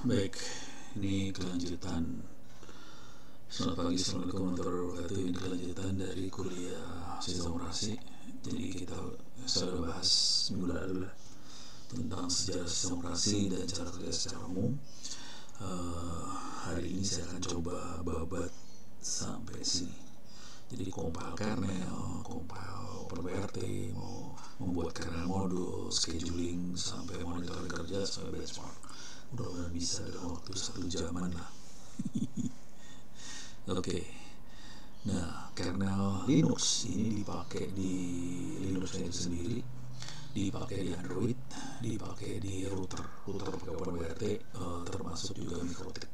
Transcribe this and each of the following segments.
Baik, ini kelanjutan. Selamat pagi, assalamualaikum warahmatullahi wabarakatuh. Ini kelanjutan dari kuliah sistem operasi. Jadi saya sudah bahas minggu lalu lah tentang sejarah sistem operasi dan cara kerja secara umum. Hari ini saya akan coba babat sampai sini. Jadi compile kernel, compile PRT, mau membuat kernel modul, scheduling, sampai monitoring kerja, sampai benchmark. Mudah-mudahan bisa dalam waktu 1 jaman lah. Oke. Nah, kernel Linux ini dipakai di Linux itu sendiri, dipakai di Android, dipakai di router pakai OpenWRT, termasuk juga Mikrotik.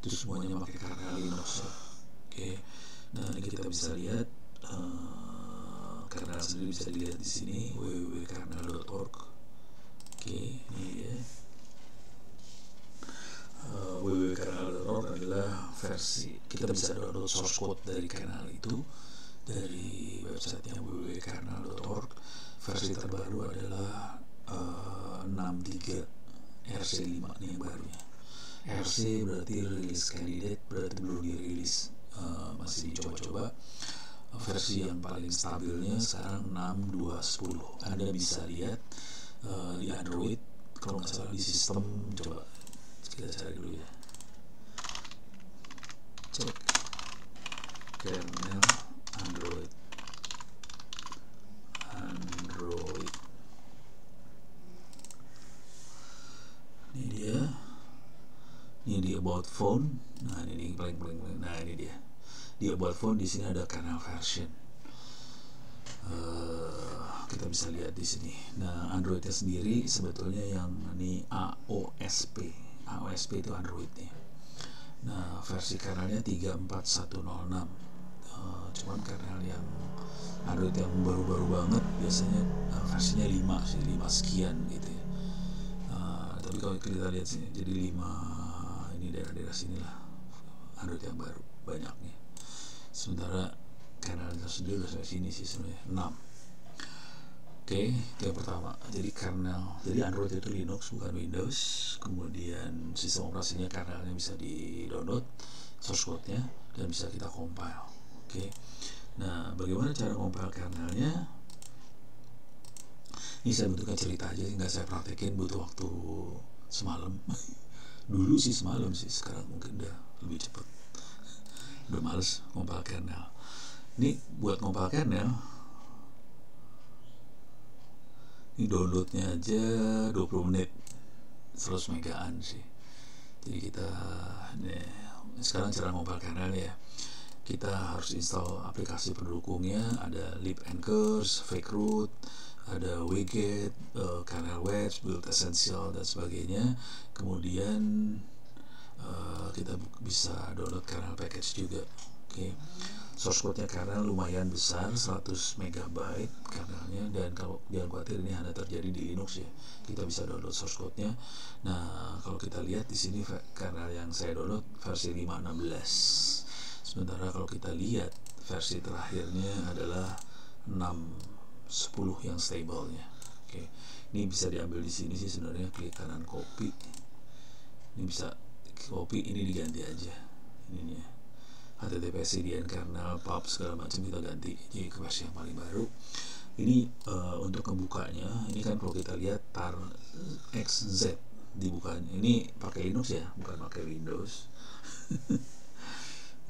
Itu semuanya pakai kernel Linux. Oke. Nah, ini kita bisa lihat kernel sendiri bisa dilihat di sini www.kernel.org. Oke, ini dia. www.kernel.org adalah versi, kita bisa download source code dari kernel itu dari websitenya www.kernel.org. Versi terbaru adalah 63 RC5 nih yang barunya. RC berarti release candidate, berarti belum dirilis, masih dicoba-coba. Versi yang paling stabilnya sekarang 6.2.10. Anda bisa lihat di Android, kalau nggak salah di sistem, coba kita cari dulu ya, cek kernel Android. Ini dia about phone. Nah, ini paling. Nah, ini dia di about phone. Di sini ada kernel version. Kita bisa lihat di sini. Nah, Androidnya sendiri sebetulnya yang ini AOSP itu Androidnya. Nah, versi kernelnya 34106. Cuman kernel yang Android yang baru-baru banget biasanya versinya 5 sekian gitu ya. Tapi kalau kita lihat sini jadi 5, ini daerah-daerah sinilah Android yang baru banyaknya. Sementara kernelnya sendiri udah sampai sini sih sebenarnya 6. Oke, itu yang pertama. Jadi kernel, jadi Android itu Linux bukan Windows. Kemudian sistem operasinya kernelnya bisa di-download source code-nya dan bisa kita compile. Oke. Nah, bagaimana cara compile kernelnya? Ini saya bentukkan cerita aja, nggak saya praktekin, butuh waktu semalam. Dulu sih semalam sih, sekarang mungkin udah lebih cepat. Udah males compile kernel. Ini buat compile kernel, ini downloadnya aja 20 menit 100 megaan sih. Jadi kita sekarang cara compile kernel ya, kita harus install aplikasi pendukungnya. Ada libanchors, fakeroot, ada wget, kernel wedge, build essential dan sebagainya. Kemudian kita bisa download kernel package juga. Oke. Source code-nya kernel lumayan besar, 100 MB kernelnya, dan kalau jangan khawatir ini hanya terjadi di Linux ya. Kita bisa download source code-nya. Nah, kalau kita lihat di sini kernel yang saya download versi 5.16. Sementara kalau kita lihat versi terakhirnya adalah 6.10 yang stable-nya. Oke. Ini bisa diambil di sini sih sebenarnya, klik kanan copy. Ini bisa copy, ini diganti aja. Ininya HTTPS CDN kernel pub segala macam kita ganti jadi ke versi yang paling baru. Ini untuk kebukanya, ini kan kalau kita lihat tar XZ dibukanya, ini pakai Linux ya, bukan pakai Windows.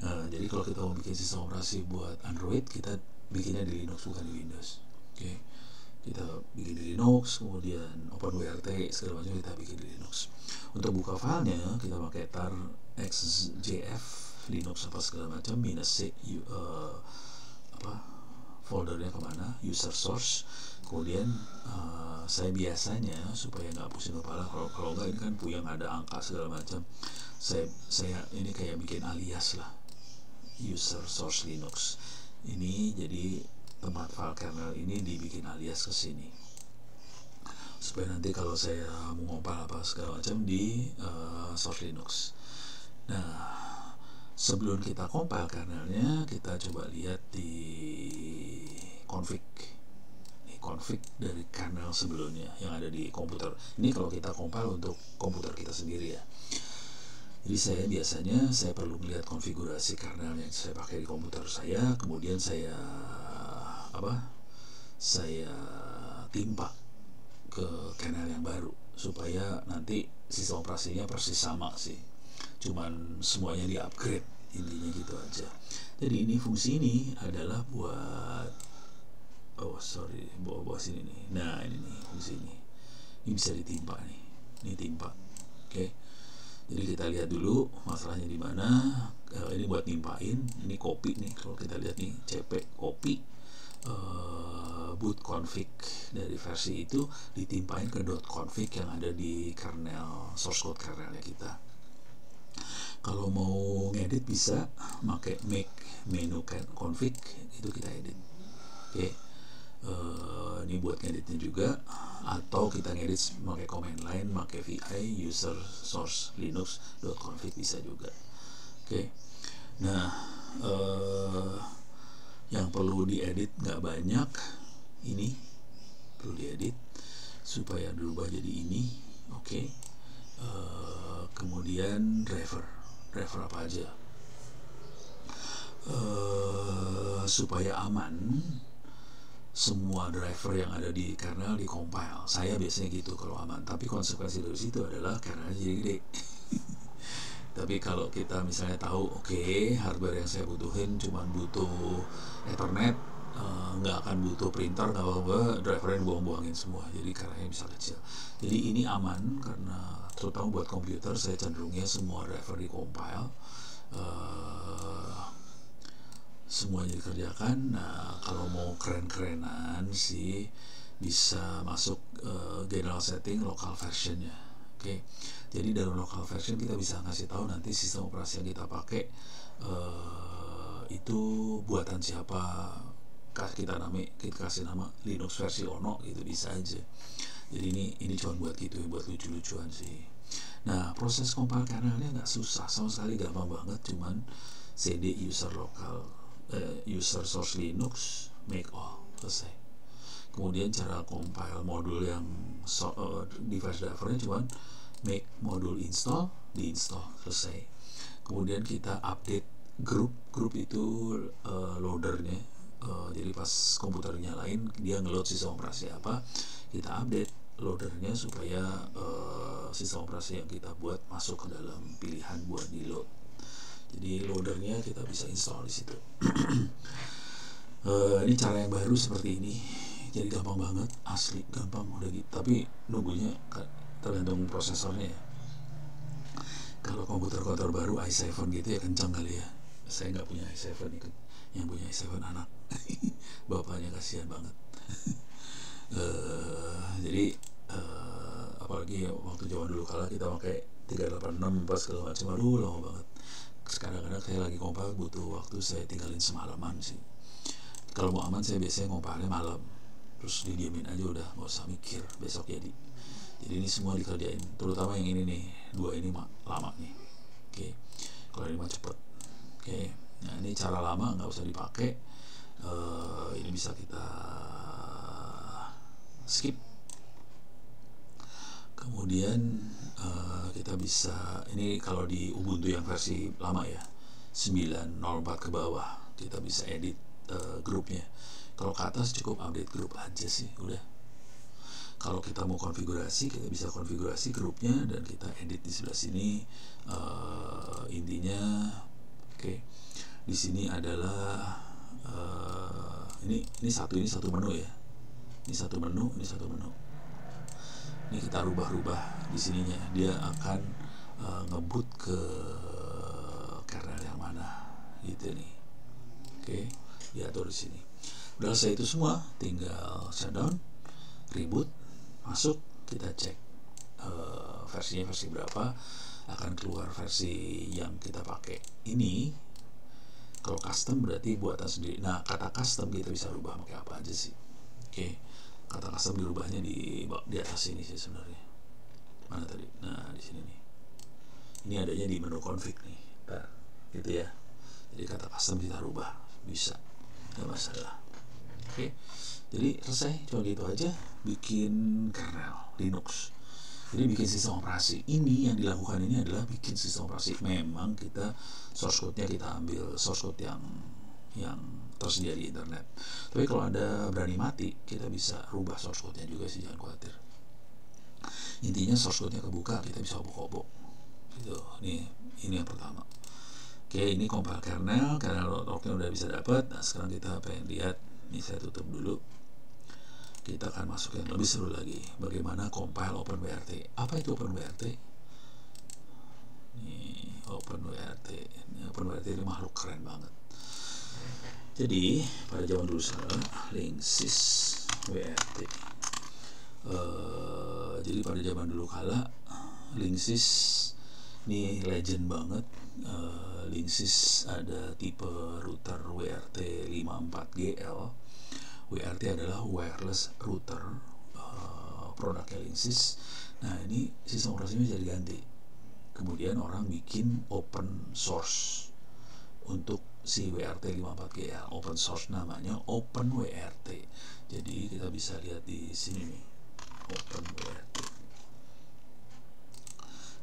Jadi kalau kita mau bikin sistem operasi buat Android, kita bikinnya di Linux bukan di Windows. Oke. Kita bikin di Linux, kemudian OpenWRT segala macam kita bikin di Linux. Untuk buka filenya kita pakai tar XJF Linux apa segala macam -c foldernya kemana, user source. Kemudian saya biasanya supaya nggak pusing kepala, kalau nggak ini kan puyeng ada angka segala macam, saya ini kayak bikin alias lah, user source Linux ini. Jadi tempat file kernel ini dibikin alias ke sini supaya nanti kalau saya mau ngompal apa segala macam di source Linux. Nah, sebelum kita compile kernelnya, kita coba lihat di config. Ini config dari kernel sebelumnya yang ada di komputer. Ini kalau kita compile untuk komputer kita sendiri ya. Jadi saya biasanya perlu melihat konfigurasi kernel yang saya pakai di komputer saya, kemudian saya timpa ke kernel yang baru supaya nanti sistem operasinya persis sama sih, cuman semuanya di upgrade, intinya gitu aja. Jadi ini fungsi ini adalah buat bawa sini nih. Nah ini nih fungsi ini bisa ditimpa nih, ini timpa. Oke. Jadi kita lihat dulu masalahnya di mana. Ini buat nimpain, ini copy nih. Kalau kita lihat nih, cp copy boot config dari versi itu ditimpain ke .config yang ada di kernel source code kernelnya kita. Kalau mau ngedit bisa pakai make menu config, itu kita edit. Oke. Ini buat ngeditnya juga, atau kita ngedit pakai command line, pakai vi user source linux.config bisa juga. Oke. Nah, yang perlu diedit nggak banyak, ini perlu diedit supaya berubah jadi ini. Oke. Kemudian driver apa aja, supaya aman semua driver yang ada di kernel di compile. Saya biasanya gitu kalau aman, tapi konsekuensi dari situ adalah kernelnya jadi gede. Tapi kalau kita misalnya tahu, hardware yang saya butuhin cuma butuh Ethernet, nggak akan butuh printer, nggak apa-apa, drivernya buang-buangin semua, jadi kernelnya bisa kecil. Jadi ini aman karena terutama buat komputer saya cenderungnya semua driver di compile, semuanya dikerjakan. Nah, kalau mau keren-kerenan sih bisa masuk general setting local versionnya. Oke. Jadi dalam local version kita bisa ngasih tahu nanti sistem operasi yang kita pakai itu buatan siapa. Kita kasih nama Linux versi Ono gitu, bisa aja. Jadi ini cuma buat gitu, buat lucu-lucuan sih. Nah, proses compile kernelnya nggak susah sama sekali, gampang banget, cuman cd user source linux make all, selesai. Kemudian cara compile modul yang device drivernya cuman make modul install, diinstal, selesai. Kemudian kita update grup itu loadernya. Jadi pas komputer nyalain dia ngeload sistem operasi apa, kita update loadernya supaya sistem operasi yang kita buat masuk ke dalam pilihan buat di load. Jadi loadernya kita bisa install di situ. Ini cara yang baru seperti ini, jadi gampang banget, asli gampang udah gitu. Tapi nunggunya tergantung prosesornya ya. Kalau komputer baru i7 gitu ya kencang kali ya. Saya nggak punya i7 itu, yang punya i7 anak. Bapaknya kasihan banget. Jadi apalagi waktu zaman dulu kala kita pakai 386 pas segala macam, aduh lama banget. Kadang-kadang saya lagi compile butuh waktu, saya tinggalin semalaman sih. Kalau mau aman saya biasanya compile malam, terus didiamin aja udah, nggak usah mikir, besok jadi. Jadi ini semua dikerjain, terutama yang ini nih, dua ini lama nih. Oke. Kalau ini mah cepet. Oke. Nah ini cara lama nggak usah dipakai. Ini bisa kita skip. Kemudian kita bisa, ini kalau di Ubuntu yang versi lama ya, 9.04 ke bawah, kita bisa edit grupnya. Kalau ke atas cukup update grup aja sih, udah. Kalau kita mau konfigurasi, kita bisa konfigurasi grupnya dan kita edit di sebelah sini. Intinya, di sini adalah ini satu menu ya. Ini satu menu. Ini kita rubah-rubah di sininya, dia akan ngebut ke kernel yang mana gitu nih. Diatur di sini. Udah selesai itu semua, tinggal shutdown, reboot, masuk, kita cek versinya versi berapa, akan keluar versi yang kita pakai. Ini kalau custom berarti buatan sendiri. Nah, kata custom kita bisa rubah pakai apa aja sih. Kata custom dirubahnya di atas sini sih sebenarnya. Mana tadi? Nah, di sini nih. Ini adanya di menu config nih. Nah, gitu ya. Jadi kata custom kita rubah, bisa. Nggak masalah. Jadi selesai, cuma gitu aja bikin kernel Linux. Jadi bikin sistem operasi ini yang dilakukan ini adalah bikin sistem operasi. Memang kita source code-nya kita ambil source code yang tersedia di internet. Tapi kalau ada berani mati, kita bisa rubah source code-nya juga sih, jangan khawatir. Intinya source code-nya kebuka, kita bisa obok-obok. Gitu. Ini yang pertama. Oke, ini compile kernel.org-nya udah bisa dapat. Nah, sekarang kita pengen lihat. Ini saya tutup dulu. Kita akan masuk yang lebih seru lagi. Bagaimana compile OpenWRT. Apa itu OpenWRT? Ini OpenWRT. OpenWRT ini makhluk keren banget. Jadi pada zaman dulu Linksys WRT. Jadi pada zaman dulu kala Linksys ini legend banget. Linksys ada tipe router WRT 54GL. WRT adalah wireless router, produknya Linksys. Nah, ini sistem operasinya bisa diganti. Kemudian orang bikin open source untuk si WRT 54GL. Open source namanya OpenWRT. Jadi kita bisa lihat di sini nih, OpenWRT.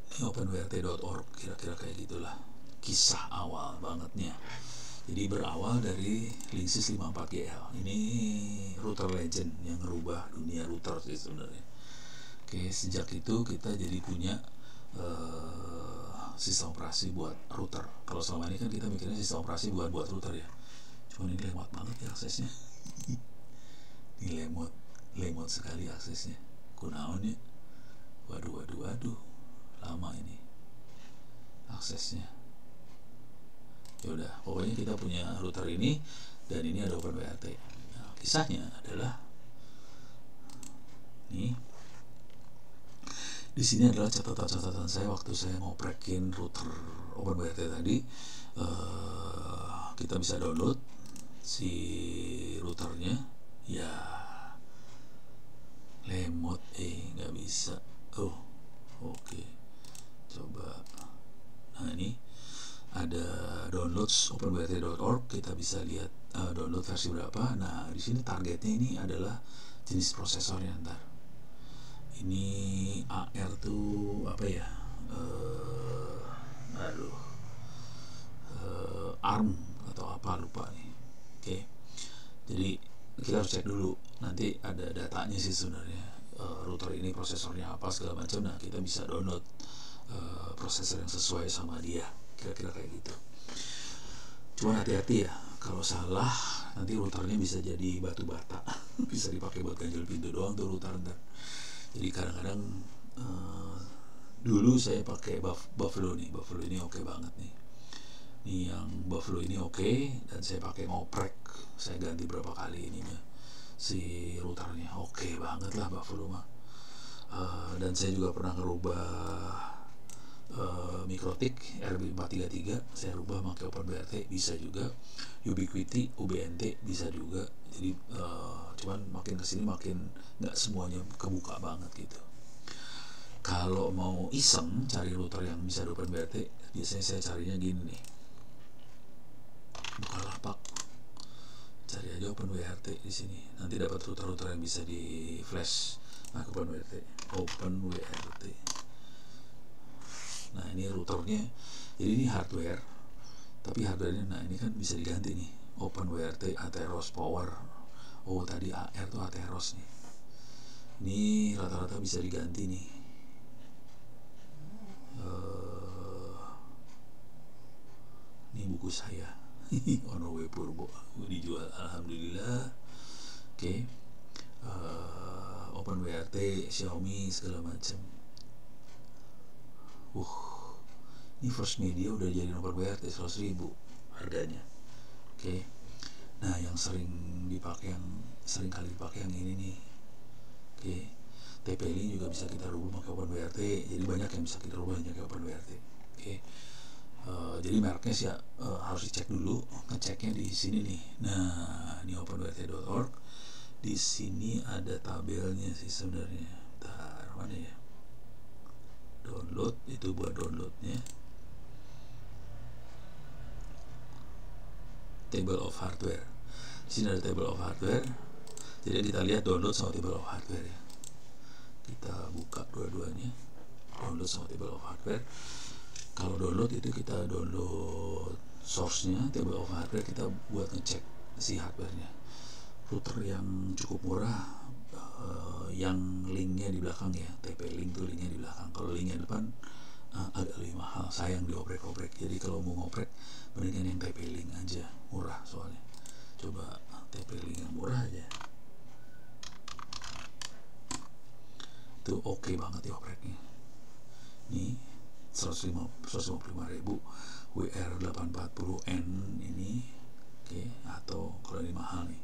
Ini OpenWRT.org, kira-kira kayak gitulah kisah awal bangetnya. Jadi berawal dari Linksys 54GL. Ini router legend yang ngerubah dunia router sih sebenarnya. Oke, sejak itu kita jadi punya sistem operasi buat router. Kalau selama ini kan kita mikirnya sistem operasi buat router ya. Cuman ini lemot banget ya aksesnya. Ini lemot sekali aksesnya. Kunaonnya. Waduh. Lama ini aksesnya. Ya udah, pokoknya kita punya router ini dan ini ada OpenWRT. Nah, kisahnya adalah nih, di sini adalah catatan saya waktu saya ngoprekin router OpenWRT tadi. Kita bisa download si routernya. Ya, lemot nggak bisa. Oke. Coba. Nah, ini ada downloads OpenWRT.org. Kita bisa lihat download versi berapa. Nah, di sini targetnya ini adalah jenis prosesornya ntar. Ini AR tuh apa ya? ARM atau apa lupa nih. Oke. Jadi kita harus cek dulu. Nanti ada datanya sih sebenarnya. Router ini prosesornya apa segala macam. Nah, kita bisa download prosesor yang sesuai sama dia. Kira-kira kayak gitu. Cuma hati-hati ya, kalau salah nanti routernya bisa jadi batu bata. Bisa dipakai buat ganjel pintu doang tuh router ntar. Jadi kadang-kadang dulu saya pakai Buffalo nih. Buffalo ini oke banget nih. Ini yang Buffalo ini oke, dan saya pakai ngoprek. Saya ganti berapa kali ininya si routernya. Oke banget lah Buffalo mah. Dan saya juga pernah ngerubah Mikrotik RB433 saya rubah pakai OpenWRT, bisa juga. Ubiquiti UBNT bisa juga. Jadi cuman makin kesini makin nggak semuanya kebuka banget gitu. Kalau mau iseng cari router yang bisa di OpenWRT, biasanya saya carinya gini nih, Bukalapak, cari aja OpenWRT di sini, nanti dapat router-router yang bisa di flash. Nah, OpenWRT. Nah, ini routernya, jadi ini hardware, tapi hardwarenya, nah ini kan bisa diganti nih, OpenWRT Atheros Power. Oh, tadi AR tuh Atheros nih. Ini rata-rata bisa diganti nih. Ini buku saya. Onowe Purbo dijual, alhamdulillah. Oke. OpenWRT, Xiaomi segala macam. Ini First Media udah jadi OpenWRT 100.000 harganya. Oke. Nah, yang sering kali dipakai yang ini nih. Oke. TP-Link juga bisa kita rubah pakai OpenWRT. Jadi banyak yang bisa kita rubah pakai OpenWRT. Oke. Jadi mereknya sih harus dicek dulu, ngeceknya di sini nih. Nah, ini OpenWRT.org. Di sini ada tabelnya sih sebenarnya. Bentar, mana ya? Download, itu buat downloadnya. Table of hardware. Di sini ada table of hardware. Jadi kita lihat download sama table of hardware ya. kita buka dua-duanya, download sama table of hardware. Kalau download itu kita download source-nya, table of hardware kita buat ngecek si hardware-nya. Router yang cukup murah, yang linknya di belakang ya, TP-Link tuh linknya di belakang. Kalau linknya depan agak lebih mahal, sayang dioprek-oprek. Jadi kalau mau ngoprek mendingan yang TP-Link aja, murah soalnya. Coba TP-Link yang murah aja, itu oke banget diopreknya. Ini 155.000 WR840N ini, oke. Atau kalau ini mahal nih,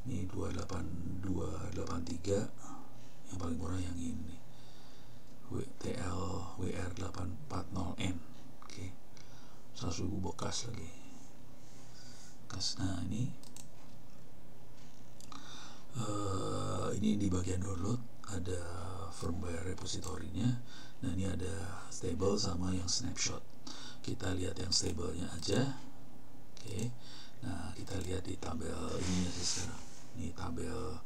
ini 28283, yang paling murah yang ini TL WR840N, oke. 100.000 bekas lagi. Nah ini di bagian download ada firmware repository-nya. Nah ini ada stable sama yang snapshot. Kita lihat yang stable-nya aja, oke. Nah kita lihat di tabel ini sih sekarang. Ini tabel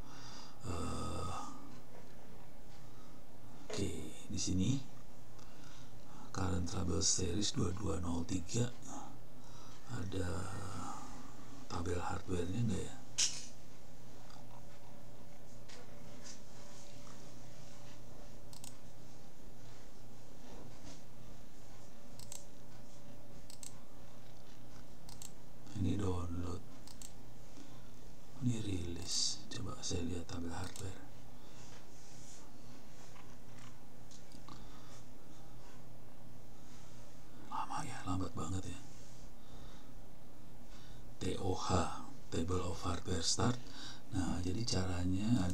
oke, di sini current trouble series 2203, ada tabel hardware-nya enggak ya? Ini download, ini rilis. Coba saya lihat tabel hardware. Lama ya, lambat banget ya. TOH, table of hardware start. Nah jadi caranya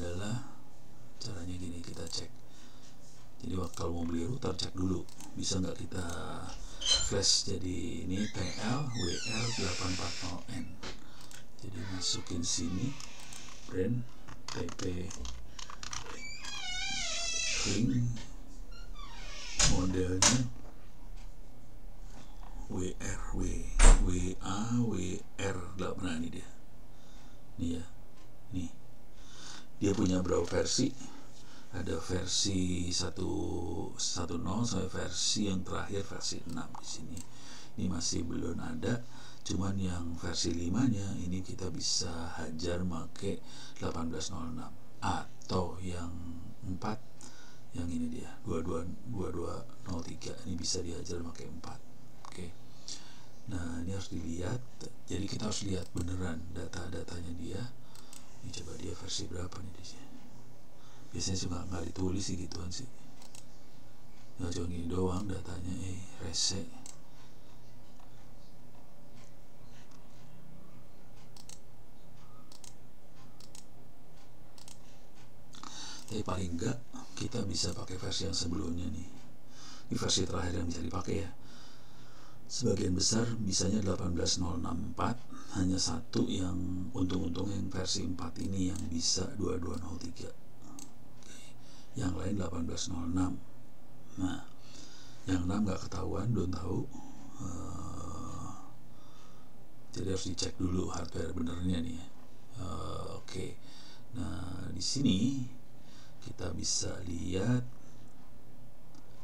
gini, kita cek. Jadi kalau mau beli router cek dulu, bisa nggak kita flash. Jadi ini TL WR840N. Jadi masukin sini, brand TP link, modelnya WR. Nah ini dia, nih ya, nih dia punya berapa versi? Ada versi 1.10 sampai versi yang terakhir versi 6 di sini. Ini masih belum ada, cuman yang versi 5-nya ini kita bisa hajar make 1806, atau yang 4, yang ini dia 2203, ini bisa dihajar pakai 4. Oke. Nah ini harus dilihat, jadi kita harus lihat beneran data-datanya dia. Ini coba dia versi berapa nih di sini. Biasanya sih nggak ditulis sih gituan sih, nggak cuma gini doang datanya, rese. Tapi paling enggak kita bisa pakai versi yang sebelumnya nih. Ini versi terakhir yang bisa dipakai ya. Sebagian besar bisanya 18064, hanya satu yang untung-untung yang versi 4 ini yang bisa 2203. Yang lain 1806. Nah yang 6 nggak ketahuan, belum tahu. Jadi harus dicek dulu hardware benernya nih ya. Oke. Nah di sini kita bisa lihat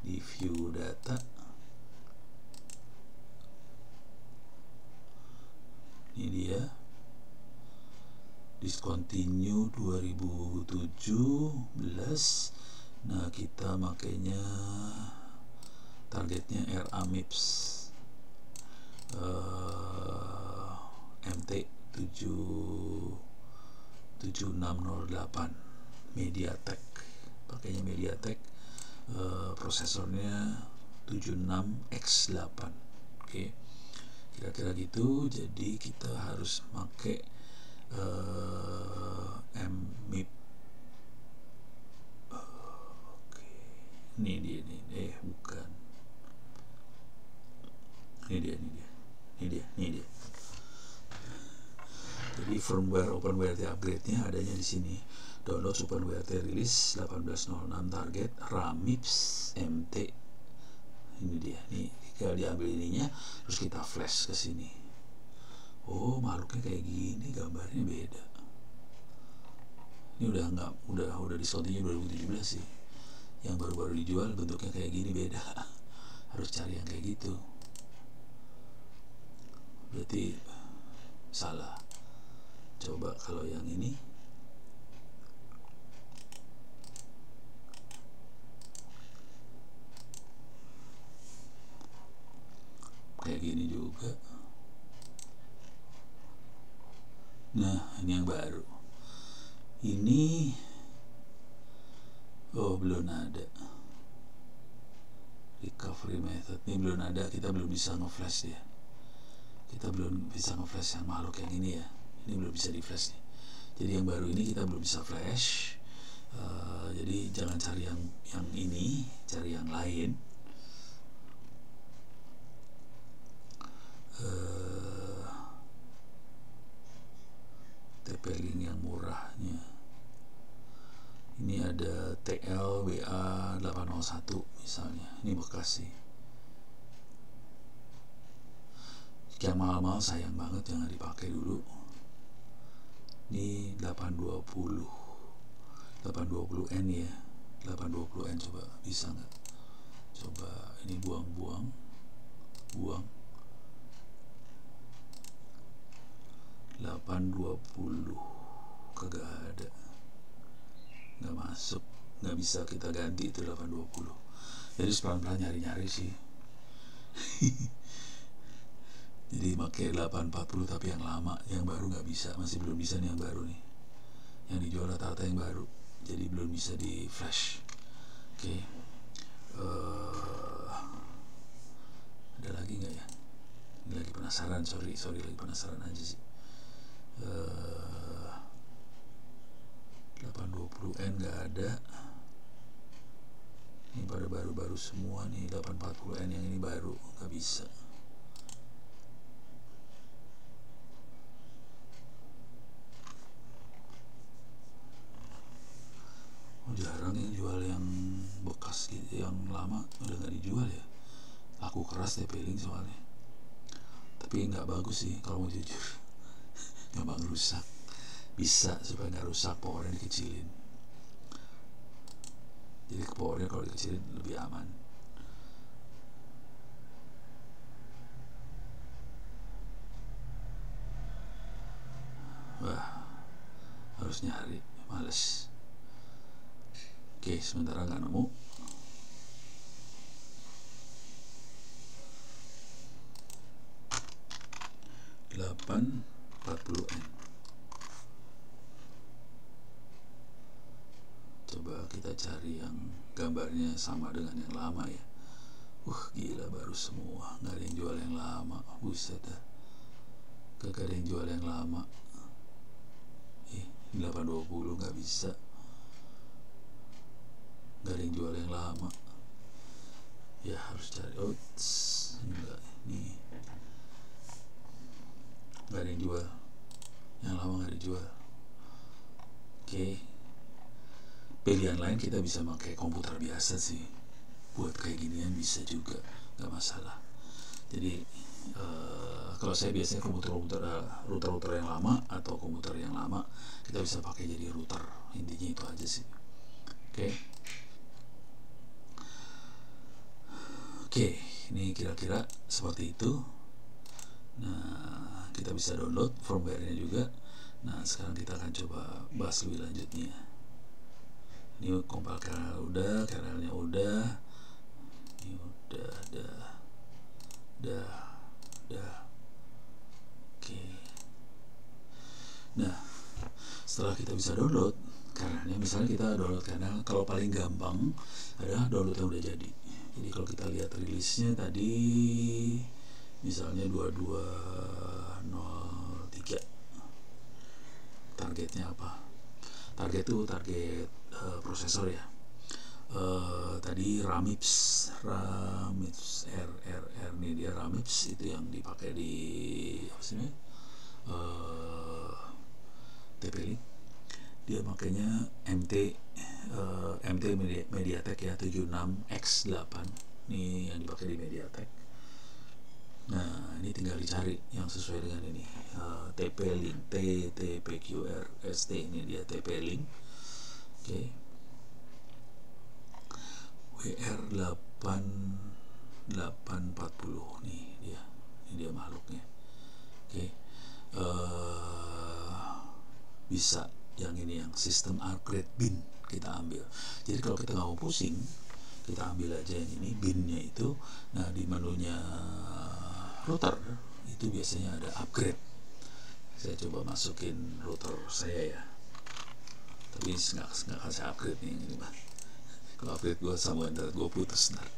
di view data, ini dia discontinue 2017. Nah kita makainya targetnya RA MIPS MT 7608 MediaTek, pakainya MediaTek, prosesornya 76X8. Oke, kira-kira gitu. Jadi kita harus pakai MIP. Oke, ini dia nih, bukan. Ini dia. Jadi firmware openWrt upgrade-nya adanya di sini. Download openWrt release 1806 target RAMIPS MT. Ini dia. Nih, kalau diambil ininya terus kita flash ke sini. Oh, makhluknya kayak gini, gambarnya beda. Ini udah discontinue 2017 sih. yang baru-baru dijual bentuknya kayak gini beda. Harus cari yang kayak gitu, berarti salah. Coba kalau yang ini kayak gini juga. Nah, ini yang baru. Ini belum ada recovery method. Ini belum ada, kita belum bisa nge-flash dia. Kita belum bisa nge-flash yang makhluk yang ini ya. Ini belum bisa di-flash nih. Jadi yang baru ini kita belum bisa flash. Jadi jangan cari yang ini, cari yang lain. TP-Link yang murahnya. Ini ada TLWA 801 misalnya. Ini bekas sih. Yang mahal-mahal sayang banget, jangan dipakai dulu. Ini 820N ya. 820N coba bisa nggak? Coba ini buang 820 kagak ada, nggak masuk, nggak bisa kita ganti itu 820. Jadi pelan-pelan nyari-nyari sih. Jadi pakai 840 tapi yang lama, yang baru nggak bisa, masih belum bisa nih yang baru nih. Yang dijual rata-rata yang baru, jadi belum bisa di flash. Oke. Ada lagi nggak ya? Ini lagi penasaran, sorry lagi penasaran aja sih. 820N nggak ada. Ini pada baru-baru semua nih. 840N yang ini baru, nggak bisa. Jarang yang jual yang bekas gitu, yang lama udah nggak dijual ya. Laku keras TP-Link soalnya. Tapi nggak bagus sih kalau mau jujur. Gampang rusak. Bisa supaya nggak rusak, powernya dikecilin. Jadi powernya kalau dikecilin lebih aman. Wah, harus nyari, males. Oke, sementara nggak nemu. N. Coba kita cari yang gambarnya sama dengan yang lama ya. Gila, baru semua, nggak ada yang jual yang lama. Buset dah, kagak ada yang jual yang lama. 820 nggak bisa, nggak ada yang jual yang lama ya, harus cari. Enggak, ini nggak ada yang jual yang lama, nggak ada jual. Oke, pilihan lain kita bisa pakai komputer biasa sih, buat kayak ginian bisa juga, nggak masalah. Jadi kalau saya biasanya router yang lama atau komputer yang lama kita bisa pakai jadi router, intinya itu aja sih. Oke, ini kira-kira seperti itu. Nah, kita bisa download firmware-nya juga. Nah, sekarang kita akan coba bahas lebih lanjutnya. Ini compile kernel udah, kernelnya udah. Ini udah. Oke. Nah, setelah kita bisa download kernelnya, misalnya kita download kernel, kalau paling gampang adalah download yang udah jadi. Jadi kalau kita lihat rilisnya tadi, misalnya 2203, targetnya apa? Target itu target prosesor ya. Tadi Ramips RRR nih, dia Ramips itu yang dipakai di apa sih ini? TP-Link. Dia makanya MT MediaTek ya, 76X8 ini yang dipakai di MediaTek. Nah, ini tinggal dicari yang sesuai dengan ini. TP-Link TTPQRST, ini dia TP-Link. Oke. WR8840 nih dia. Ini dia makhluknya. Oke. Bisa yang ini, yang sistem upgrade bin kita ambil. Jadi kalau kita nggak mau pusing, kita ambil aja yang ini binnya itu. Nah, di menunya router itu biasanya ada upgrade. Saya coba masukin router saya ya, tapi nggak kasih upgrade nih ini mah. Kalau upgrade gue sama internet gue putus ntar.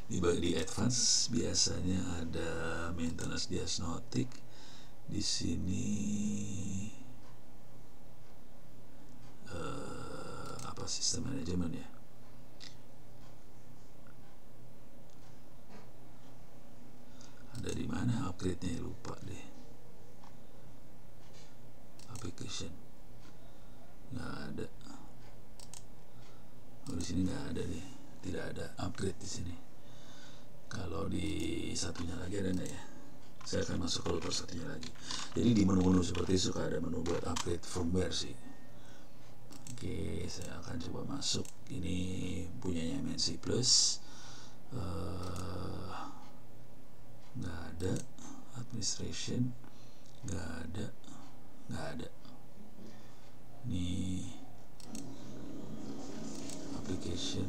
Di advance biasanya ada maintenance diagnostic. Di sini apa sistem manajemen ya? Ada di mana upgrade-nya? Lupa deh. Application nggak ada. Oh, di sini nggak ada deh, tidak ada upgrade di sini. Kalau di satunya lagi ada nggak ya? Saya akan masuk ke router satunya lagi. Jadi di menu-menu seperti itu suka ada menu buat upgrade firmware sih. Oke, saya akan coba masuk. Ini punyanya MNC Plus. Nggak ada. Administration nggak ada. Ini application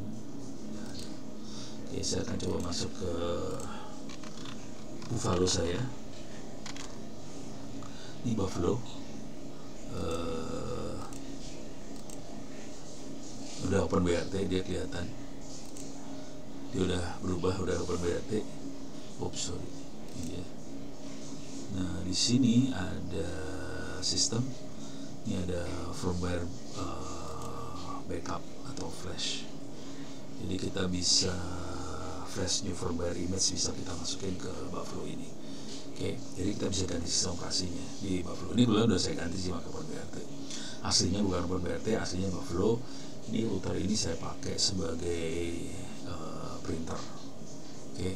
nggak ada. Oke, saya akan coba masuk ke Buffalo saya. Ini Buffalo. Udah open BRT, dia kelihatan. Dia udah berubah, udah open BRT. Oops, sorry. Ini dia. Nah, di sini ada sistem. Ini ada firmware backup atau flash. Jadi kita bisa flash new firmware image, bisa kita masukin ke Buffalo ini. Oke, jadi kita bisa ganti sistem operasinya di Buffalo. Ini dulu udah saya ganti sih pakai OpenBRT. Aslinya bukan OpenBRT, aslinya Buffalo. Ini router ini saya pakai sebagai printer. Oke,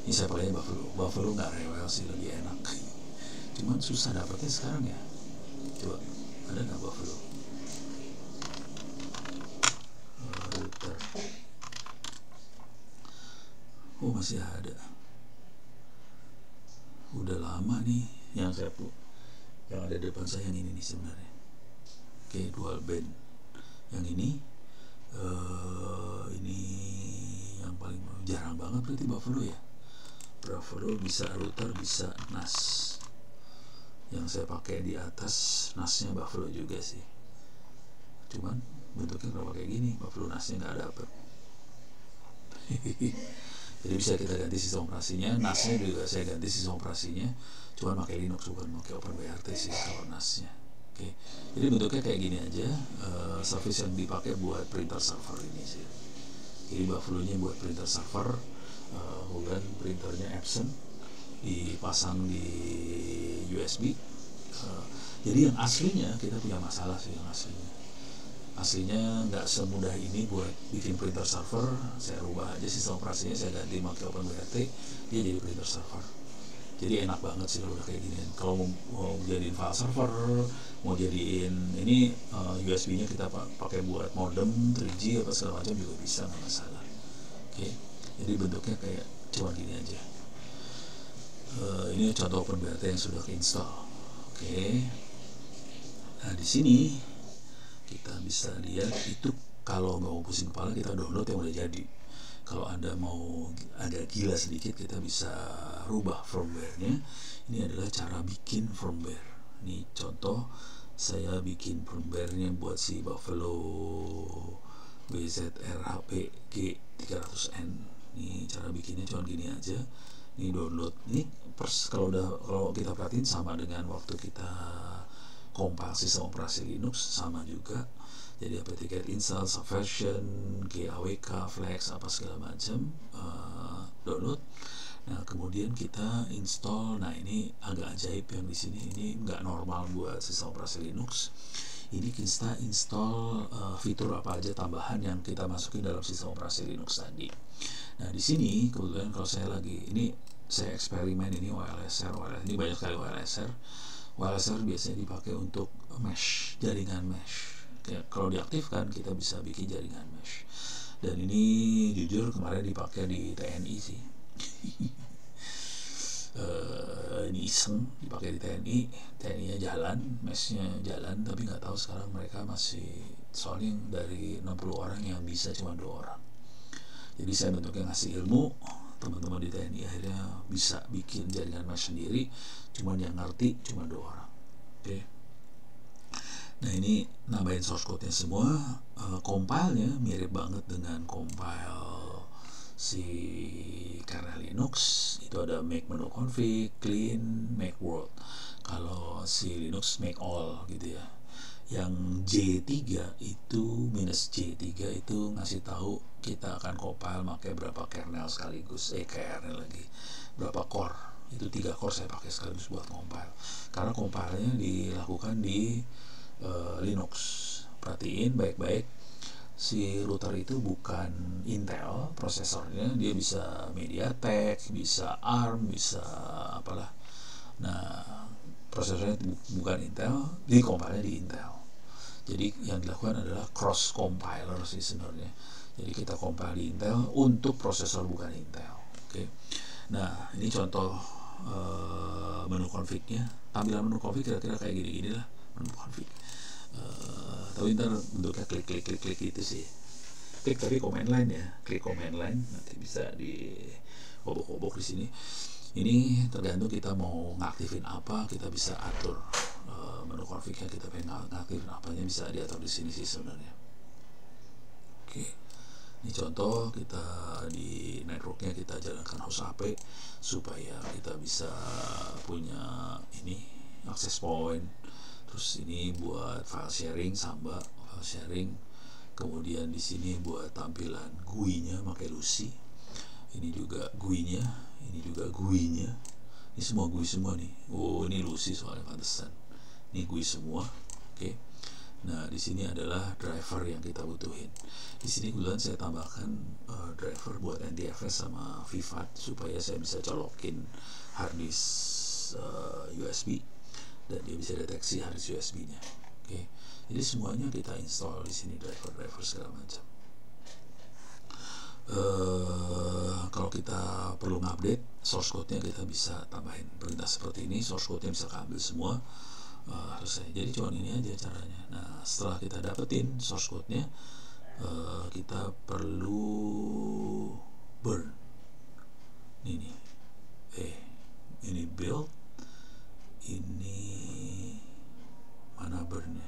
ini saya pakai Buffalo nggak rewel sih, lebih enak. Cuman susah dapetnya sekarang ya. Coba, ada nggak Buffalo? Router. Oh, masih ada. Udah lama nih yang ada di depan saya, yang ini nih sebenarnya. Oke, dual band. Yang ini yang paling jarang banget berarti Buffalo ya. Buffalo bisa router, bisa NAS. Yang saya pakai di atas NAS-nya Buffalo juga sih. Cuman bentuknya kalau kayak gini, Buffalo NAS-nya nggak dapet. Jadi bisa kita ganti sistem operasinya. NAS-nya juga saya ganti sistem operasinya, cuman pakai Linux, bukan pakai OpenBRT sih kalau NAS-nya. Oke, jadi bentuknya kayak gini aja. Service yang dipakai buat printer server ini sih. Jadi Buffalo-nya buat printer server, kemudian printernya Epson dipasang di USB. Jadi yang aslinya kita punya masalah sih, yang aslinya nggak semudah ini buat bikin printer server. Saya rubah aja sistem operasinya, saya ganti pakai OpenBRT, dia jadi printer server. Jadi enak banget sih kalau udah kayak gini. Kalau mau jadiin file server, mau jadiin ini USB-nya kita pakai buat modem 3G apa segala macam juga bisa, nggak masalah. Oke, jadi bentuknya kayak cuma gini aja. Ini contoh OpenBRT yang sudah keinstall. Oke, nah di sini kita bisa lihat itu. Kalau nggak mau pusing kepala, kita download yang udah jadi. Kalau Anda mau agak gila sedikit, kita bisa rubah firmware-nya. Ini adalah cara bikin firmware. Ini contoh saya bikin firmware-nya buat si Buffalo WZR-HP G300N. Ini cara bikinnya cuma gini aja. Ini download. Ini kalau kita perhatiin sama dengan waktu kita compile sistem operasi Linux, sama juga. Jadi apt-get install, subversion, GAWK, flex, apa segala macam, download. Nah, kemudian kita install. Nah, ini agak ajaib yang di sini. Ini nggak normal buat sistem operasi Linux. Ini kita install fitur apa aja tambahan yang kita masukin dalam sistem operasi Linux tadi. Nah, di sini kebetulan kalau saya eksperimen ini WLSR. Ini banyak sekali WLSR. WLSR biasanya dipakai untuk mesh, jaringan mesh. Ya, kalau diaktifkan kita bisa bikin jaringan mesh. Dan ini jujur kemarin dipakai di TNI sih. Ini iseng dipakai di TNI-nya jalan, mesnya jalan, tapi nggak tahu sekarang mereka masih, soalnya dari 60 orang yang bisa cuma 2 orang. Jadi saya bentuknya ngasih ilmu, teman-teman di TNI akhirnya bisa bikin jaringan mesh sendiri, cuman yang ngerti cuma 2 orang. Oke. Nah ini nambahin source code-nya semua. Compile-nya mirip banget dengan compile si kernel Linux. Itu ada make menu config, clean, make world. Kalau si Linux make all gitu ya. Yang J3 itu minus J3 itu ngasih tahu kita akan compile pakai berapa kernel sekaligus, kernel lagi, berapa core. Itu 3 core saya pakai sekaligus buat compile. Karena compile-nya dilakukan di Linux. Perhatiin baik-baik, si router itu bukan Intel prosesornya, dia bisa MediaTek, bisa ARM, bisa apalah. Nah, prosesornya bukan Intel, jadi compile-nya di Intel. Jadi yang dilakukan adalah cross compiler sih sebenarnya. Jadi kita compile di Intel untuk prosesor bukan Intel. Oke. Nah, ini contoh menu config-nya. Tampilan menu config kira-kira kayak gini-gini lah menu config. Tapi ntar bentuknya klik gitu sih. Klik tapi command line ya, klik command line, nanti bisa di obok-obok di sini. Ini tergantung kita mau ngaktifin apa, kita bisa atur menu config-nya, kita pengen ngaktifin apanya bisa diatur di sini sih sebenarnya. Oke. Ini contoh kita di networknya kita jalankan host HP supaya kita bisa punya ini access point. Terus ini buat file sharing, Samba file sharing. Kemudian di sini buat tampilan GUI-nya pakai Lucy. Ini juga GUI-nya, ini juga GUI-nya. Ini semua GUI semua nih. Oh, ini Lucy soalnya pantesan. Ini GUI semua. Oke. Nah, di sini adalah driver yang kita butuhin. Di sini kebetulan saya tambahkan driver buat NTFS sama VFAT supaya saya bisa colokin harddisk USB dan dia bisa deteksi harddisk USB-nya. Oke. Jadi semuanya kita install di sini, driver segala macam. Kalau kita perlu update source code-nya, kita bisa tambahin perintah seperti ini. Source code-nya bisa keambil semua. Selesai. Jadi cuma ini aja caranya. Nah, setelah kita dapetin source code-nya, kita perlu burn. Ini build. Ini mana burn-nya?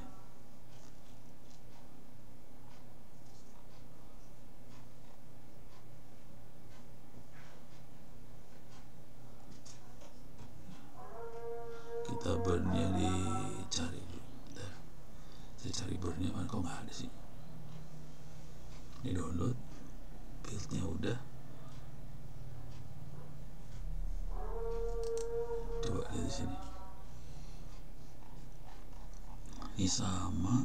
Kita burn-nya dicari dulu. Bentar. Saya cari burn-nya mana, kok nggak ada sih. Ini download, build-nya udah. Coba lihat di sini. Ini sama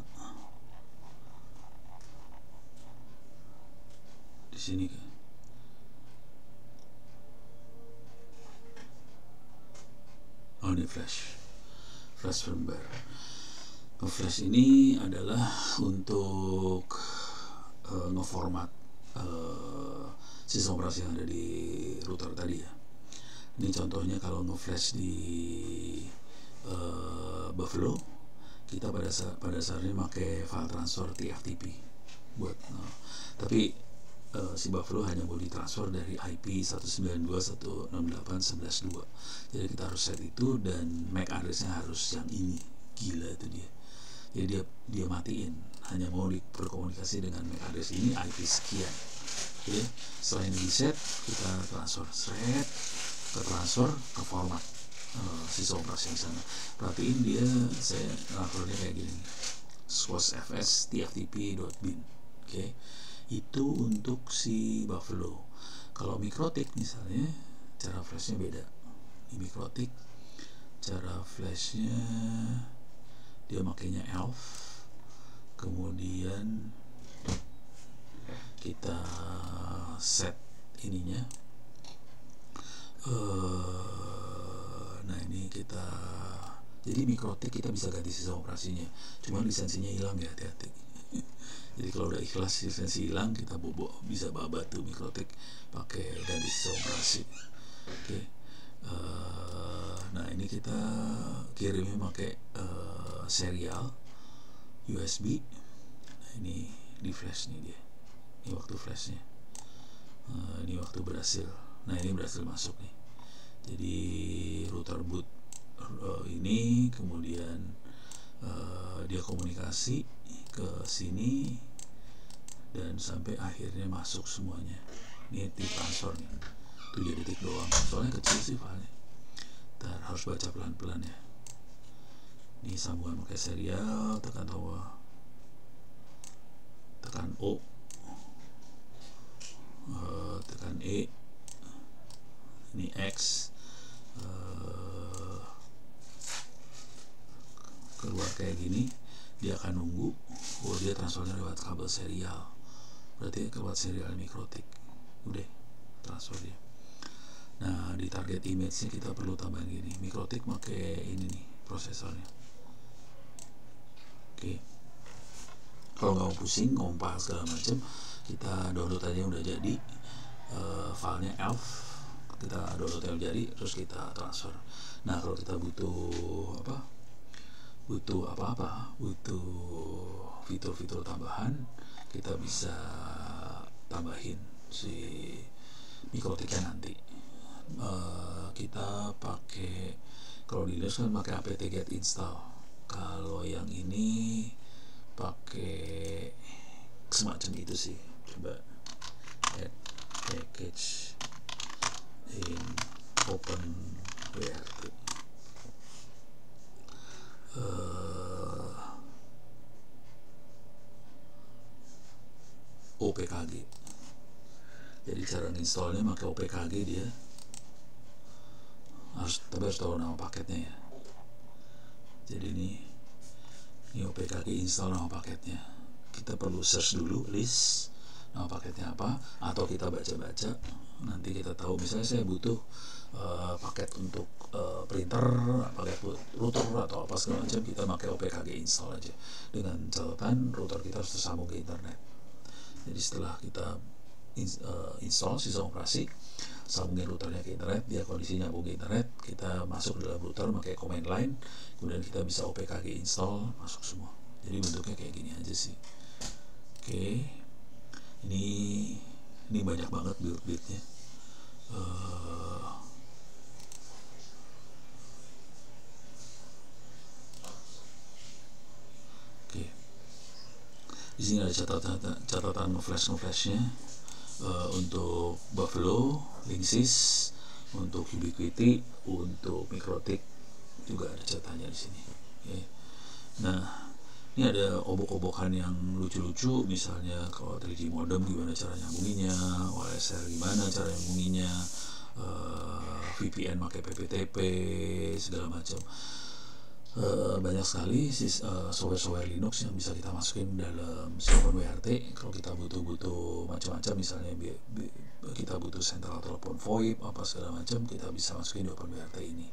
di sini kan. Oh, ini flash firmware. Flash ini adalah untuk ngeformat sistem operasi yang ada di router tadi ya. Ini contohnya kalau nge-flash di Buffalo, kita pada dasarnya pakai file transfer TFTP buat tapi si Buffalo hanya boleh ditransfer dari IP 192.168.11.2. Jadi kita harus set itu, dan MAC address-nya harus yang ini. Gila itu dia. Jadi dia matiin, hanya mau berkomunikasi dengan MAC address ini, IP sekian. Oke. Setelah ini di set, kita transfer, ke transfer ke format sistem operasi di sana. Perhatiin dia, saya transfernya kayak gini, squashfs tftp.bin. Oke. Itu untuk si Buffalo. Kalau Mikrotik misalnya, cara flashnya beda. Di Mikrotik cara flashnya dia makainya ELF, kemudian kita set ininya. Nah ini kita, jadi Mikrotik kita bisa ganti sistem operasinya, cuma lisensinya hilang ya, hati-hati. Jadi kalau udah ikhlas lisensi hilang, kita bisa babat tuh Mikrotik pakai ganti sistem operasi. Oke. Nah ini kita kirimnya pakai serial USB. Nah ini di flash nih dia. Ini waktu flashnya. Ini waktu berhasil. Nah ini berhasil masuk nih. Jadi router boot ini kemudian dia komunikasi ke sini dan sampai akhirnya masuk semuanya. Ini ditransfer nih 7 detik doang, soalnya kecil sih filenya. Ntar harus baca pelan-pelan ya. Ini sambungan pakai serial, tekan tombol, tekan O, tekan E, ini X, keluar kayak gini. Dia akan nunggu. Dia transfernya lewat kabel serial, berarti lewat serial Mikrotik. Udah transfer dia. Nah di target image nya kita perlu tambahin gini, Mikrotik pakai ini nih prosesornya. Oke. Kalau nggak mau pusing ngompak segala macam, kita download aja udah jadi filenya ELF, kita download yang jadi terus kita transfer. Nah kalau kita butuh butuh fitur-fitur tambahan, kita bisa tambahin si Mikrotiknya nanti. Kita pakai, kalau di Linux kan pakai apt-get install. Kalau yang ini pakai semacam itu sih. Coba add package in OpenWRT. OPKG. Jadi cara installnya pakai OPKG dia. Tapi harus tahu nama paketnya ya. Jadi ini OPKG install nama paketnya. Kita perlu search dulu list nama paketnya apa, atau kita baca-baca. Nanti kita tahu, misalnya saya butuh paket untuk printer, paket router atau apa segala macam, kita pakai OPKG install aja. Dengan catatan router kita harus tersambung ke internet. Jadi setelah kita install sistem operasi, sambungin routernya ke internet, dia kondisinya nyambung ke internet, kita masuk ke dalam router pakai command line, kemudian kita bisa OPKG install, masuk semua. Jadi bentuknya kayak gini aja sih. Oke, ini banyak banget build-buildnya. Oke, di sini ada catatan ngeflashnya. Untuk Buffalo, Linksys, untuk Ubiquiti, untuk Mikrotik juga ada catatannya di sini. Okay. Nah, ini ada obok-obokan yang lucu-lucu, misalnya kalau 3G modem gimana cara nyambunginnya, OSR gimana cara nyambunginnya, VPN pakai PPTP segala macam. Banyak sekali software Linux yang bisa kita masukin dalam OpenWRT. Kalau kita butuh macam-macam, misalnya kita butuh central telepon VoIP apa segala macam, kita bisa masukin di OpenWRT ini.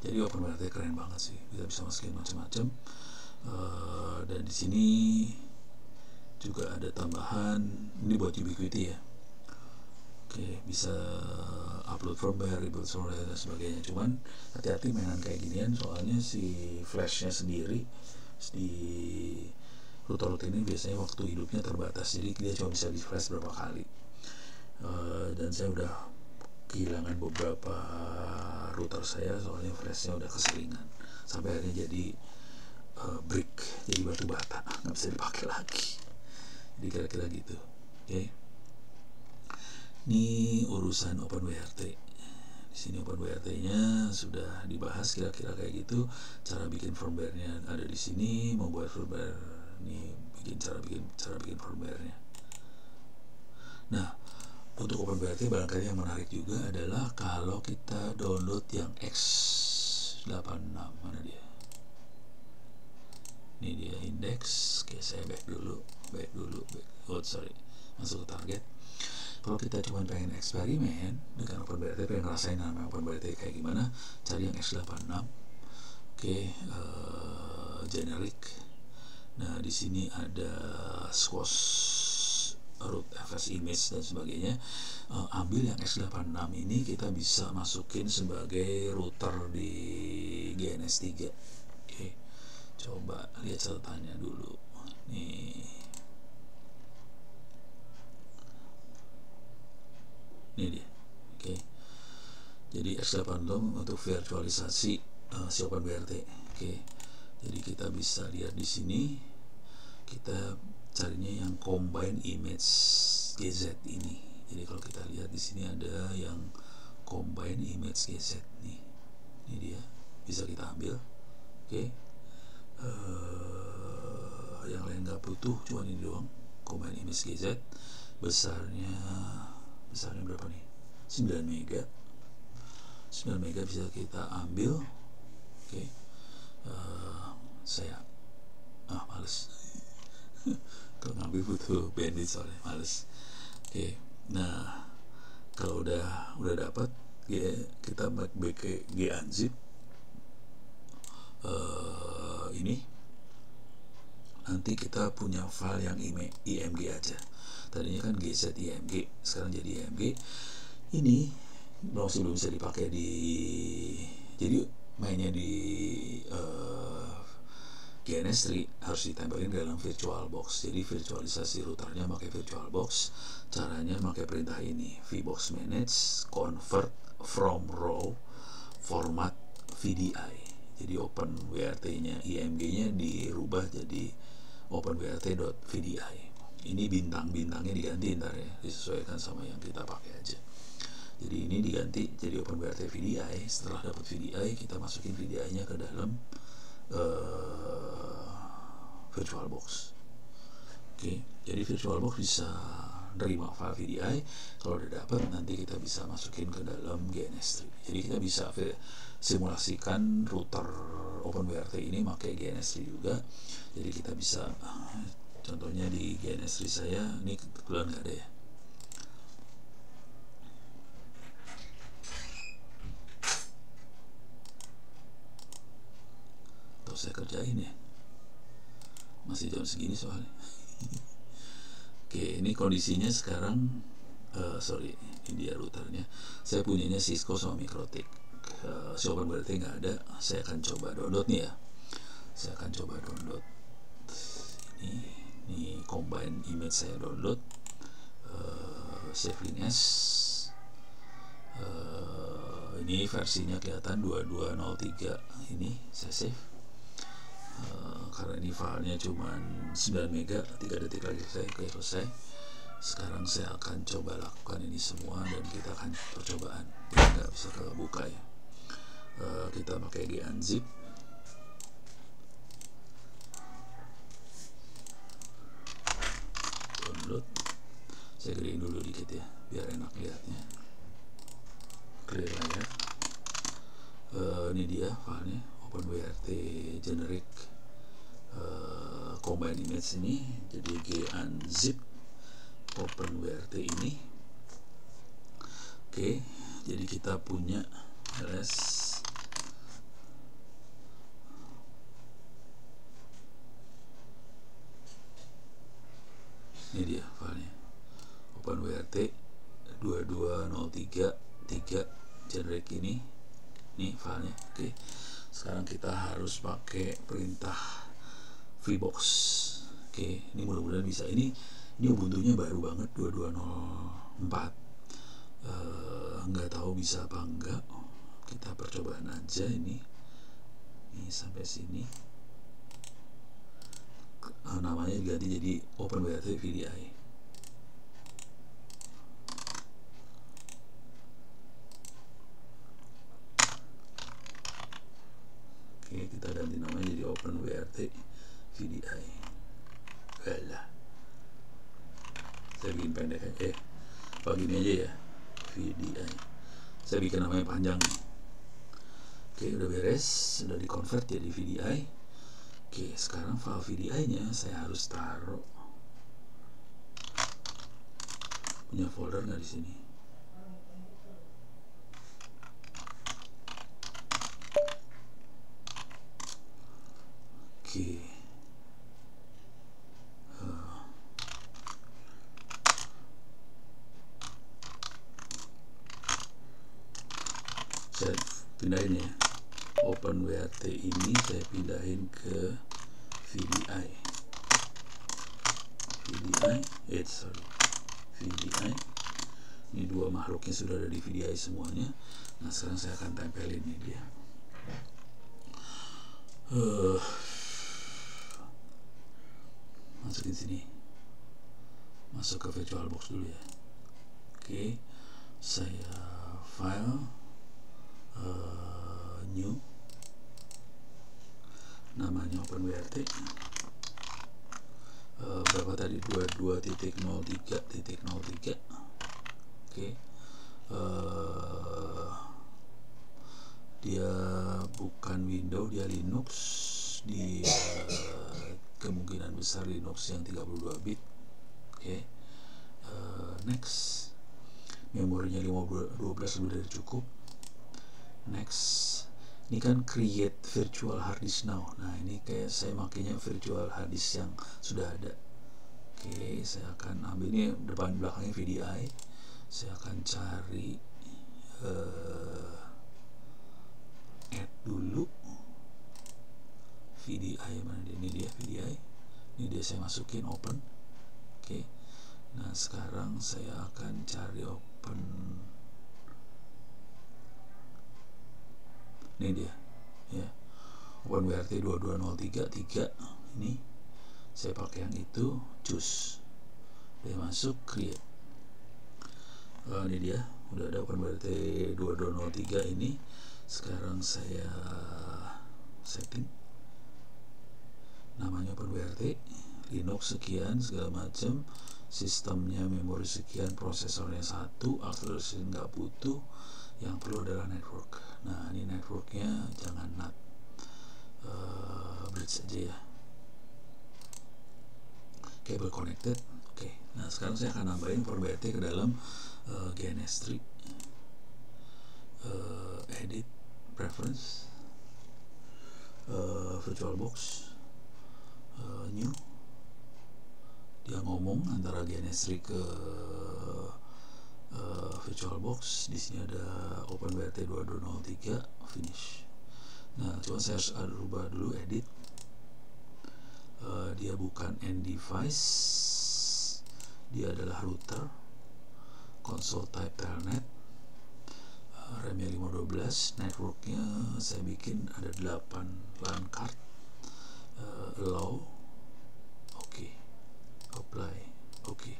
Jadi OpenWRT keren banget sih, kita bisa masukin macam-macam. Dan di sini juga ada tambahan, ini buat Ubiquiti ya. Oke, bisa upload firmware, rebuild firmware dan sebagainya. Cuman hati-hati mainan kayak ginian, soalnya si flashnya sendiri di router ini biasanya waktu hidupnya terbatas, jadi dia cuma bisa di flash berapa kali. Dan saya udah kehilangan beberapa router saya soalnya flashnya udah keseringan, sampai akhirnya jadi brick, jadi batu bata, nggak bisa dipakai lagi. Jadi kira-kira gitu. Oke. Ini urusan OpenWRT. Di sini OpenWRT-nya sudah dibahas kira-kira kayak gitu. Cara bikin firmware-nya ada di sini. Mau buat firmware, ini cara bikin firmware-nya. Nah, untuk OpenWRT barangkali yang menarik juga adalah kalau kita download yang X86. Mana dia? Ini dia index. Oke, saya back dulu. Masuk ke target. Kalau kita cuma pengen eksperimen dengan OpenWRT, pengen ngerasain namanya OpenWRT kayak gimana, cari yang X86. Oke, generic. Nah, di sini ada squash, root fs image dan sebagainya. Ambil yang x86 ini, kita bisa masukin sebagai router di GNS3. Oke, coba lihat catatannya dulu nih. Ini dia. Oke, jadi x86 untuk virtualisasi si OpenWRT. Oke, jadi kita bisa lihat di sini, kita carinya yang combine image GZ ini. Jadi kalau kita lihat di sini ada yang combine image GZ nih, ini dia, bisa kita ambil. Oke, yang lain nggak butuh, cuma ini doang, combine image GZ. Besarnya berapa nih? 9 mega. 9 mega bisa kita ambil. Oke, saya males kalau ngambil butuh bandit soalnya, males. Oke, nah kalau udah dapat, kita back ke gunzip. Ini nanti kita punya file yang img aja. Tadinya kan gz img, sekarang jadi img. Ini masih belum bisa dipakai jadi mainnya di GNS3 harus ditempelin ke dalam VirtualBox. Jadi virtualisasi routernya pakai VirtualBox. Caranya pakai perintah ini, vbox manage convert from raw format VDI. Jadi OpenWRT-nya, IMG-nya dirubah jadi OpenWRT.VDI. Ini bintang-bintangnya diganti ntar ya, disesuaikan sama yang kita pakai aja. Jadi ini diganti jadi OpenWRT VDI. Setelah dapat VDI, kita masukin VDI-nya ke dalam VirtualBox. Oke, jadi VirtualBox bisa nerima file VDI. Kalau udah dapat, nanti kita bisa masukin ke dalam GNS3. Jadi kita bisa simulasikan router OpenWRT ini pakai GNS3 juga. Jadi kita bisa, contohnya di GNS3 saya ini kebetulan nggak ada ya. Atau saya kerjain ya, masih jam segini soalnya. Oke, ini kondisinya sekarang, sorry, ini dia routernya. Saya punyanya Cisco sama MikroTik. Si OpenWRT nggak ada. Saya akan coba download nih ya. Saya akan coba download ini combine image, saya download, save link as. Ini versinya kelihatan 2203. Ini saya save. Karena ini filenya cuma 9 mega, 3 detik lagi selesai. Sekarang saya akan coba lakukan ini semua dan kita akan percobaan. Nggak bisa kebuka ya. Kita pakai gunzip. Download. Saya gedein dulu dikit ya, biar enak lihatnya. Clear layar. Ini dia filenya, OpenWRT generic combine image ini. Jadi gunzip OpenWRT ini. Oke, jadi kita punya ls. Ini dia filenya, OpenWRT 22033 generic ini filenya. Oke, sekarang kita harus pakai perintah vbox. Oke, ini mudah-mudahan bisa. Ini Ubuntu-nya baru banget 2204. Nggak tahu bisa apa enggak. Kita percobaan aja ini sampai sini. Namanya diganti jadi OpenWRT VDI. Oke, kita ganti namanya jadi OpenWRT VDI. Walah, saya bikin pendek aja. Begini aja ya, VDI. Saya bikin namanya panjang. Oke, udah beres, sudah dikonvert jadi VDI. Oke, sekarang file VDI-nya saya harus taruh. Punya folder nggak di sini? Oke, saya pindahin ya, OpenWrt ini saya pindahin ke VDI. VDI. Ini dua makhluknya sudah ada di VDI semuanya. Nah sekarang saya akan tempelin ini dia. Masukin sini, masuk ke VirtualBox dulu ya. Oke, saya file, new, namanya OpenWrt. Berapa tadi? 22.03.03. Oke, dia bukan Windows, dia Linux. Dia kemungkinan besar Linux yang 32 bit. Oke, next. Memorinya 12 lebih dari cukup. Next. Ini kan create virtual hard disk now. Nah ini kayak saya makainya virtual hard disk yang sudah ada. Oke, saya akan ambil ini depan belakangnya VDI. Saya akan cari add dulu VDI, mana dia? Ini dia VDI. Ini dia, saya masukin open. Oke. Nah sekarang saya akan cari open. Ini dia ya, OpenWrt 22.03.3. ini saya pakai yang itu, choose, dia masuk, create. Ini dia udah ada OpenWrt 22.03 ini. Sekarang saya setting namanya OpenWrt, Linux sekian segala macam, sistemnya memori sekian, prosesornya 1, akselerasi nggak butuh, yang perlu adalah network. Nah ini networknya jangan NAT, bridge aja ya, cable connected. Oke. Nah sekarang saya akan nambahin OpenWrt ke dalam GNS3, edit, preference, VirtualBox, new. Dia ngomong antara GNS3 ke VirtualBox. Di sini ada OpenWrt 22.03, finish. Nah coba saya harus rubah dulu, edit. Dia bukan end device, dia adalah router. Console type telnet, RAM-nya 512, networknya saya bikin ada 8 LAN card. Allow, oke, apply, oke.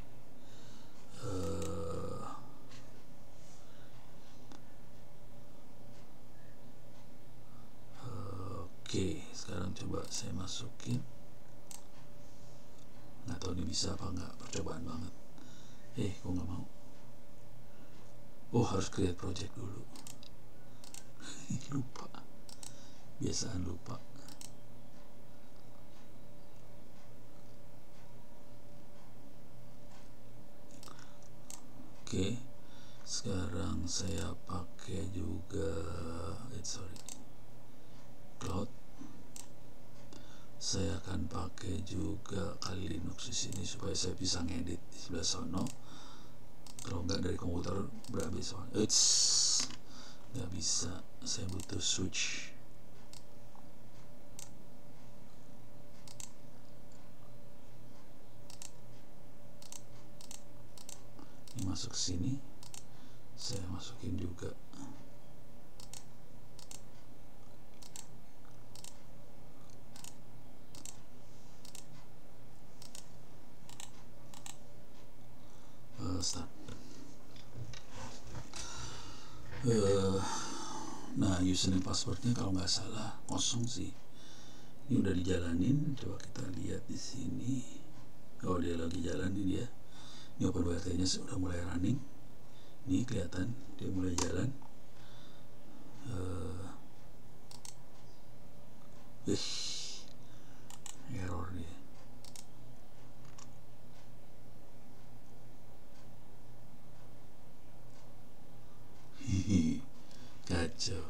Oke, sekarang coba saya masukin. Nggak tahu ini bisa apa nggak, percobaan banget. Kok nggak mau? Oh, harus create project dulu. Lupa, biasaan lupa. Oke, sekarang saya pakai juga cloud. Saya akan pakai juga kali Linux di sini supaya saya bisa ngedit di sebelah sono. Kalau nggak dari komputer berabe soalnya. Nggak bisa, saya butuh switch. Ini masuk ke sini, saya masukin juga. Start. Nah username passwordnya kalau nggak salah kosong sih. Ini udah dijalanin, coba kita lihat di sini. Oh dia lagi jalan nih dia. Ini OpenWrt-nya sudah mulai running. Ini kelihatan dia mulai jalan. Error dia. Kacau.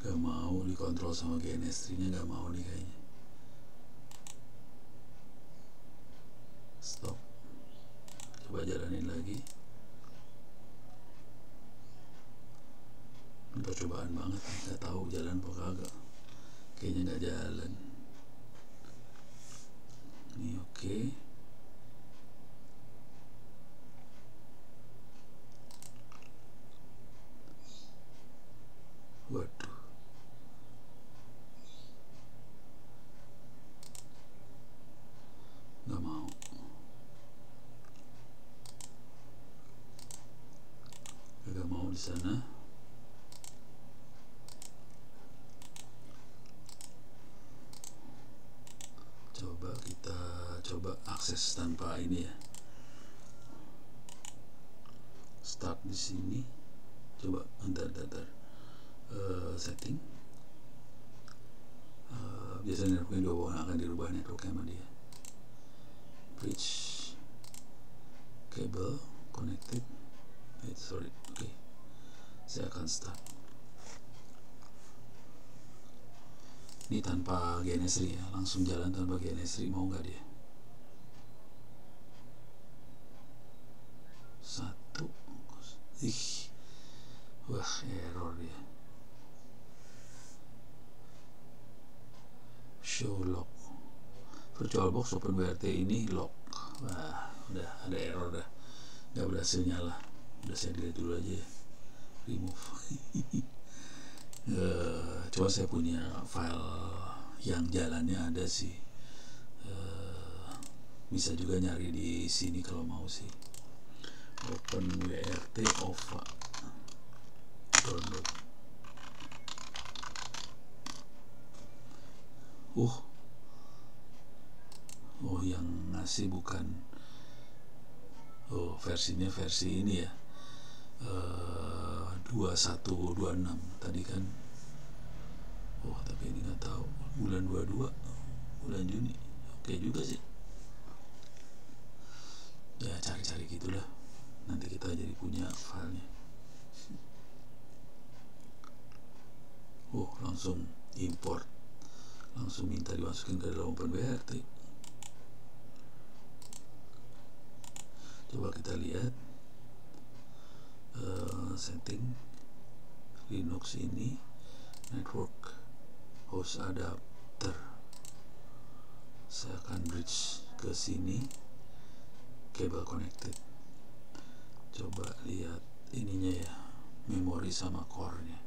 Gak mau dikontrol sama GNS3-nya, gak mau nih kayaknya. Stop. jalanin lagi. Ini percobaan banget, nggak tahu jalan apa kagak. Kayaknya nggak jalan. Ini oke. Waduh. Nggak mau. Nggak mau di sana. Coba akses tanpa ini ya. Start di sini. Coba bentar. Setting. Biasanya networknya akan dirubah networknya sama dia. Bridge cable connected. Sorry. Oke. Saya akan start. Ini tanpa GNS-RI ya, langsung jalan tanpa GNS-RI, mau nggak dia? 1. Wah, error dia. Show lock. VirtualBox OpenWrt ini lock. Wah, udah ada error dah. Nggak berhasil nyala. Udah saya delete dulu aja ya. Remove. Coba saya punya file yang jalannya ada sih. Bisa juga nyari di sini kalau mau sih. OpenWrt OVA download. Oh, yang ngasih bukan. Versinya versi ini ya. 2126 tadi kan. Tapi ini nggak tahu bulan 22 bulan Juni. Oke juga sih ya, cari-cari gitulah, nanti kita jadi punya filenya. Langsung import, langsung minta dimasukin ke dalam OpenWrt. Coba kita lihat setting Linux ini, network host adapter. Saya akan bridge ke sini, cable connected. Coba lihat ininya ya, memori sama core-nya.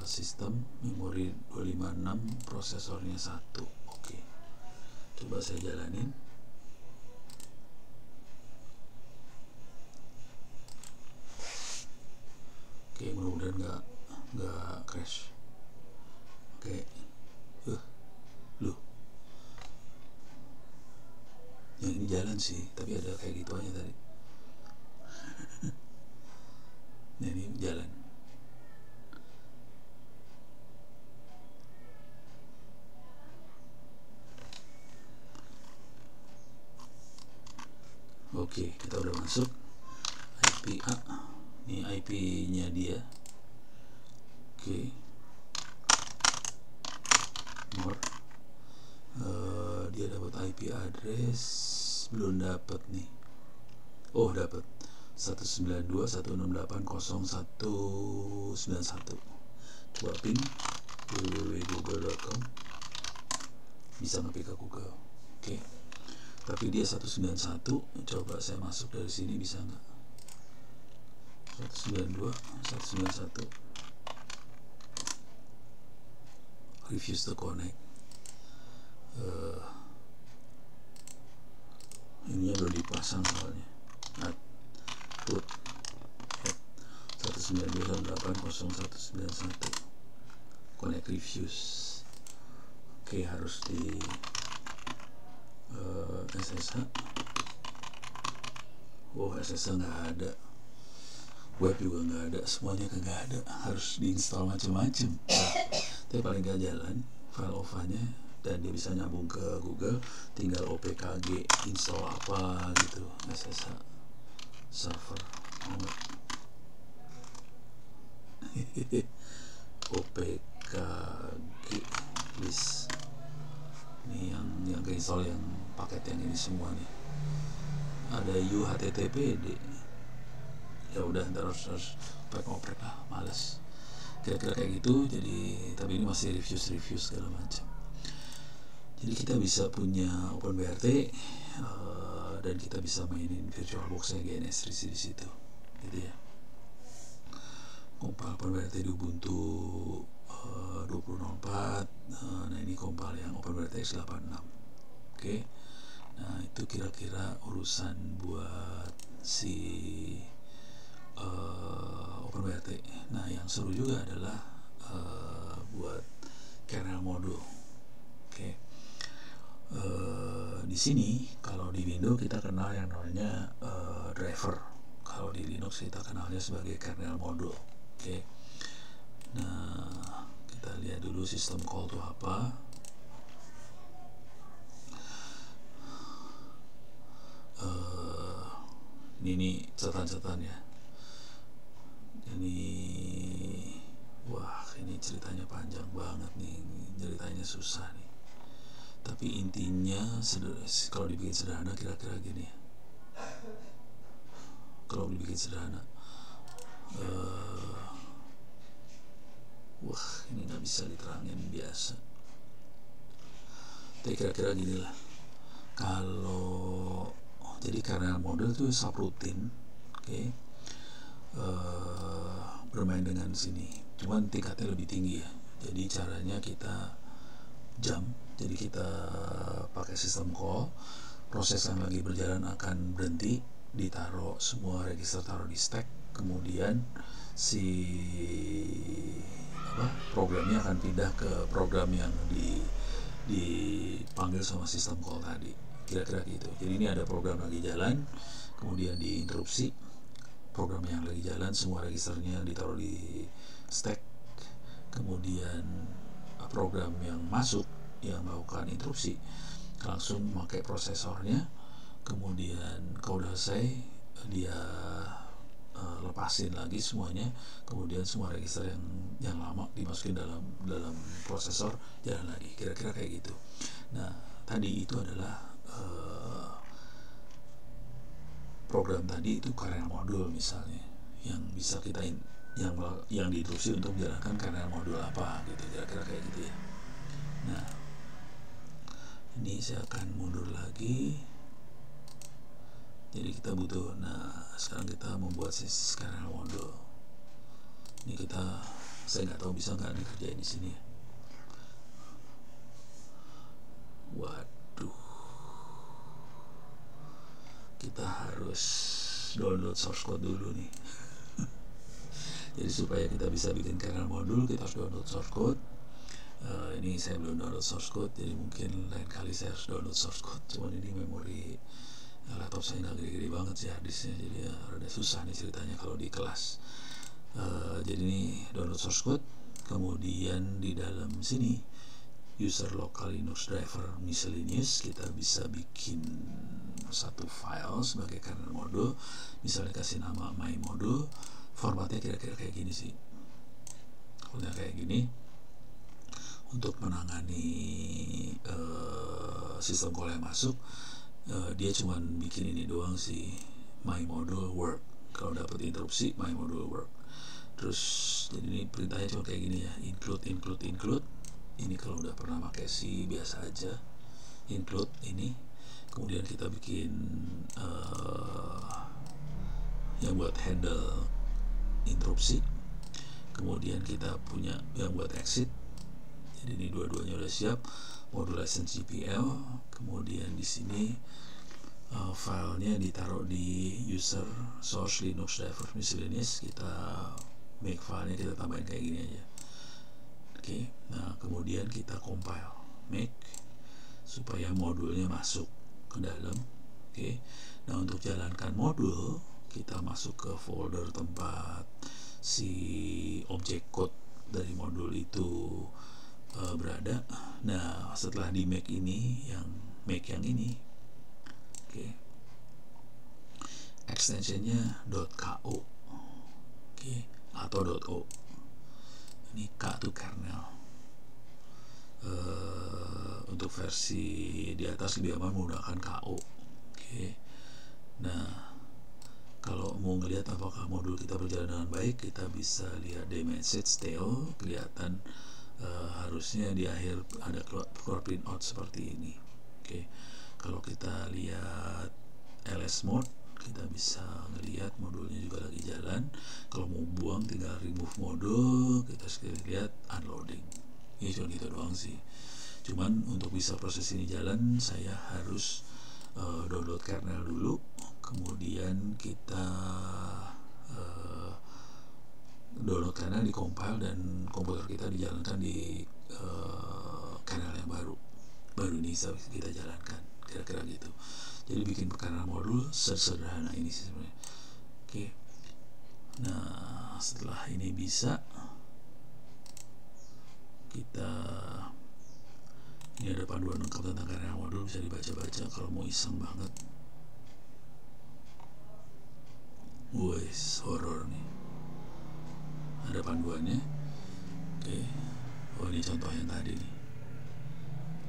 Sistem memori 256, prosesornya 1. Oke. Coba saya jalanin. Oke, mudah-mudahan nggak crash. Oke. Loh. Yang ini jalan sih, tapi ada kayak gitu aja tadi. Nah, ini jalan. Oke, kita udah masuk IP A. Ini IP-nya dia. Oke. More. Dia dapat IP address, belum dapat nih. Dapat 192.168.0191. Coba ping www.google.com. Bisa nge-pick ke Google. Oke. Tapi dia 191. Coba saya masuk dari sini, bisa nggak? 192.191. Refuse to connect. Ininya udah dipasang soalnya. Root 192.168.0191. Connect refuse. Oke, harus di SSH. SSH nggak ada, web juga nggak ada, semuanya nggak ada, harus diinstal macam-macam. Tapi paling nggak jalan file OVA-nya dan dia bisa nyambung ke Google. Tinggal OPKG install apa gitu, SSH server. OPKG list. Ini yang keinstall, yang paket yang ini semua nih. ada UHTTPD, ya udah ntar harus oprek lah, males. Kira-kira kayak gitu. Jadi tapi ini masih review segala macam. Jadi kita bisa punya OpenBRT dan kita bisa mainin VirtualBox-nya GNS3C di situ, gitu ya. Kompal OpenBRT di Ubuntu 20.04. Nah ini kompal yang OpenBRT x86. Oke. Nah itu kira-kira urusan buat si OpenBRT. Nah yang seru juga adalah buat kernel modul. Oke. Di sini kalau di Windows kita kenal yang namanya driver. Kalau di Linux kita kenalnya sebagai kernel modul. Oke. Nah kita lihat dulu sistem call itu apa. Ini catatan ya. Ini wah, ini ceritanya panjang banget nih, ceritanya susah nih. Tapi intinya kalau dibikin sederhana kira-kira gini ya. Kalau dibikin sederhana, wah ini nggak bisa diterangin biasa. Tapi kira-kira gini lah. Kalau jadi kernel model itu subroutine, oke. Bermain dengan sini, cuman tingkatnya lebih tinggi ya. Jadi caranya kita jump, jadi kita pakai sistem call, proses yang lagi berjalan akan berhenti, ditaruh semua register, taruh di stack, kemudian si programnya akan pindah ke program yang dipanggil sama sistem call tadi, kira-kira gitu. Jadi ini ada program lagi jalan, kemudian diinterupsi, program yang lagi jalan semua registernya ditaruh di stack, kemudian program yang masuk yang melakukan interupsi langsung pakai prosesornya, kemudian kalau udah selesai dia lepasin lagi semuanya, kemudian semua register yang lama dimasukin dalam prosesor, jalan lagi, kira-kira kayak gitu. Nah tadi itu adalah program tadi itu kernel modul misalnya, yang bisa kita yang diinstruksi untuk menjalankan kernel modul apa gitu, kira-kira kayak gitu ya. Nah ini saya akan mundur lagi. Jadi kita butuh, nah sekarang kita membuat sisi kernel modul. Ini saya nggak tahu bisa nggak dikerjain di sini ya. Waduh, kita harus download source code dulu nih. Jadi supaya kita bisa bikin kernel modul kita harus download source code. Ini saya belum download source code, jadi mungkin lain kali saya harus download source code. Cuman ini memori laptop saya nggak gede-gede banget sih harddisknya, jadi ya rada susah nih ceritanya kalau di kelas. Jadi ini download source code, kemudian di dalam sini user local Linux driver miscellaneous, kita bisa bikin satu file sebagai kernel modul, misalnya kasih nama my module, formatnya kira-kira kayak gini sih, formatnya kayak gini. Untuk menangani sistem call yang masuk, dia cuman bikin ini doang sih, my module work. Kalau dapat interupsi my module work. Terus jadi ini perintahnya cuma kayak gini ya, include. Ini kalau udah pernah pakai C biasa aja, include ini. Kemudian kita bikin yang buat handle interupsi. Kemudian kita punya yang buat exit. Jadi ini dua-duanya udah siap. Modul license GPL. Kemudian di sini filenya ditaruh di user source Linux driver miscellaneous. Kita make filenya, kita tambahin kayak gini aja. Oke. Nah kemudian kita compile, make supaya modulnya masuk ke dalam. Oke. Nah untuk jalankan modul kita masuk ke folder tempat si object code dari modul itu berada. Nah setelah di make ini, yang ini, oke, extensionnya .ko, oke, atau .o. Ini K itu kernel. Untuk versi di atas lebih aman menggunakan KO. Oke. Nah, kalau mau ngelihat apakah modul kita berjalan dengan baik, kita bisa lihat di message tail, kelihatan harusnya di akhir ada keluar printout seperti ini. Oke, kalau kita lihat ls mode, kita bisa ngelihat modulnya juga lagi jalan. Kalau mau buang tinggal remove modul, kita lihat unloading. Ini cuma gitu doang sih. Cuman untuk bisa proses ini jalan, saya harus download kernel dulu, kemudian kita download kernel, di compile, dan komputer kita dijalankan di kernel yang baru ini bisa kita jalankan, kira-kira gitu. Jadi bikin kernel modul sederhana ini sih sebenarnya. Oke, nah setelah ini bisa, kita ini ada panduan lengkap tentang kernel modul, bisa dibaca-baca kalau mau iseng banget. Wes, horor nih, ada panduannya. Oke, oh ini contoh yang tadi nih,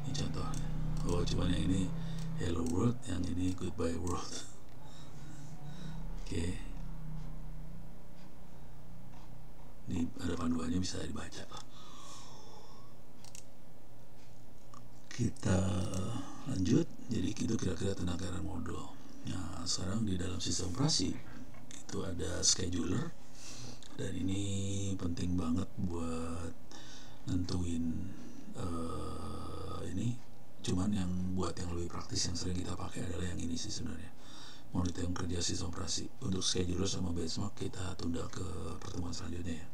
ini contohnya. Oh cuman yang ini hello world, yang ini goodbye world. Oke, ini ada panduannya, bisa dibaca lah. Kita lanjut. Jadi itu kira-kira tentang kernel modul. Nah sekarang di dalam sistem operasi itu ada scheduler, dan ini penting banget buat nentuin ini. Cuman yang buat yang lebih praktis yang sering kita pakai adalah yang ini sih sebenarnya, monitoring kerja sistem operasi. Untuk scheduler sama benchmark kita tunda ke pertemuan selanjutnya ya.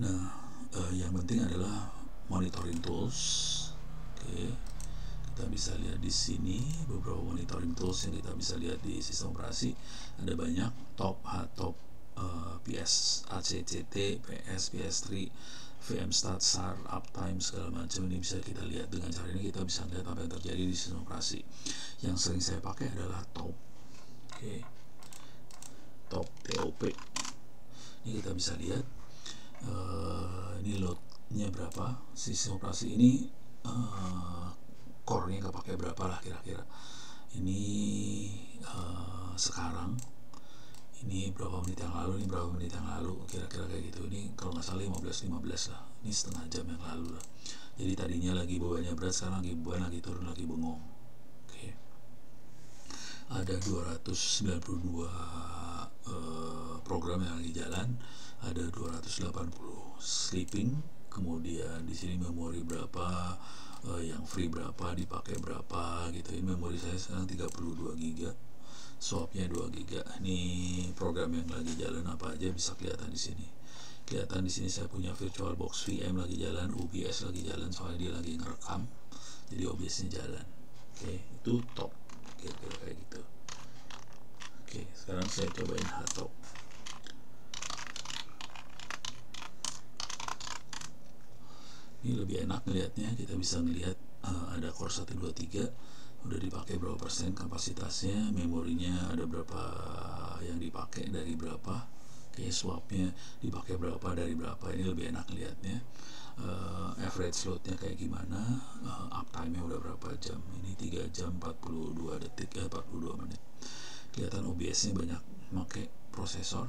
Nah yang penting adalah monitoring tools. Oke, kita bisa lihat di sini beberapa monitoring tools yang kita bisa lihat di sistem operasi. Ada banyak, top, top, PS, ACCT, PS, PS3, VMstat, SAR, uptime, segala macam. Ini bisa kita lihat. Dengan cara ini kita bisa lihat apa yang terjadi di sistem operasi. Yang sering saya pakai adalah top. Oke, top, TOP. Ini kita bisa lihat ini loadnya berapa. Sistem operasi ini core-nya kepake berapa lah kira-kira. Ini sekarang, ini berapa menit yang lalu, ini berapa menit yang lalu, kira-kira kayak gitu. Ini kalau nggak salah 15 lah, ini setengah jam yang lalu lah. Jadi tadinya lagi bebannya berat, sekarang lagi beban, lagi turun, lagi bengong. Oke, ada 292 program yang lagi jalan, ada 280 sleeping. Kemudian di sini memori berapa, yang free berapa, dipakai berapa gitu. Ini memori saya sekarang 32 GB, swapnya 2 GB. Ini program yang lagi jalan apa aja bisa kelihatan di sini. Kelihatan di sini saya punya VirtualBox VM lagi jalan, OBS lagi jalan, soalnya dia lagi ngerekam, jadi OBS-nya jalan. Oke, itu top, kira-kira kayak gitu. Oke, sekarang saya cobain hardtop. Ini lebih enak ngelihatnya, kita bisa ngelihat ada core 123 udah dipakai berapa persen kapasitasnya, memorinya ada berapa yang dipakai dari berapa, kayak swapnya dipakai berapa dari berapa. Ini lebih enak ngelihatnya. Average loadnya kayak gimana, uptime-nya udah berapa jam. Ini 3 jam 42 detik, 42 menit. Kelihatan OBS-nya banyak pakai prosesor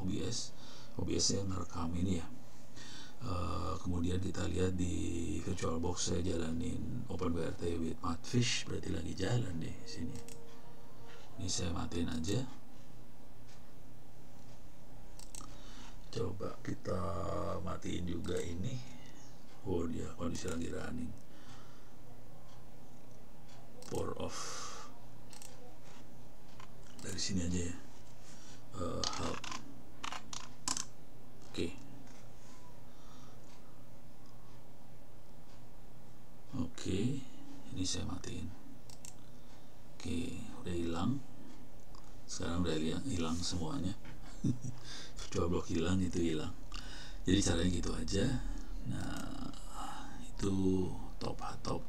OBS yang ngerekam ini ya. Kemudian kita lihat di VirtualBox saya jalanin OpenWrt with Matfish, berarti lagi jalan deh sini. Ini saya matiin aja. Coba kita matiin juga ini. Oh dia kondisi lagi running. Power off. Dari sini aja ya. Help. Oke. Oke, ini saya matiin. Oke, udah hilang. Sekarang udah hilang semuanya. VirtualBox hilang, itu hilang. Jadi caranya gitu aja. Nah, itu top.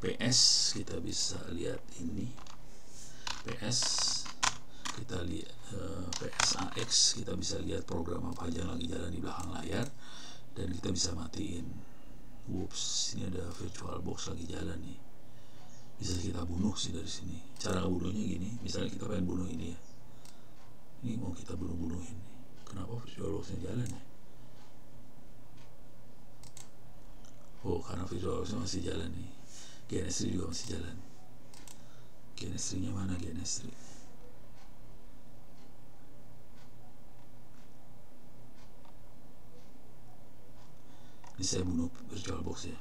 PS kita bisa lihat ini. PS kita lihat PSAX, kita bisa lihat program apa aja yang lagi jalan di belakang layar. Dan kita bisa matiin. Whoops, ini ada VirtualBox lagi jalan nih. bisa kita bunuh sih dari sini. Cara ngebunuhnya gini, misalnya kita pengen bunuh ini ya, ini mau kita bunuhin nih. Kenapa VirtualBox-nya jalan ya? Oh, karena VirtualBox-nya masih jalan nih. GNS3 juga masih jalan. GNS3-nya mana GNS3? Ini saya bunuh VirtualBox ya.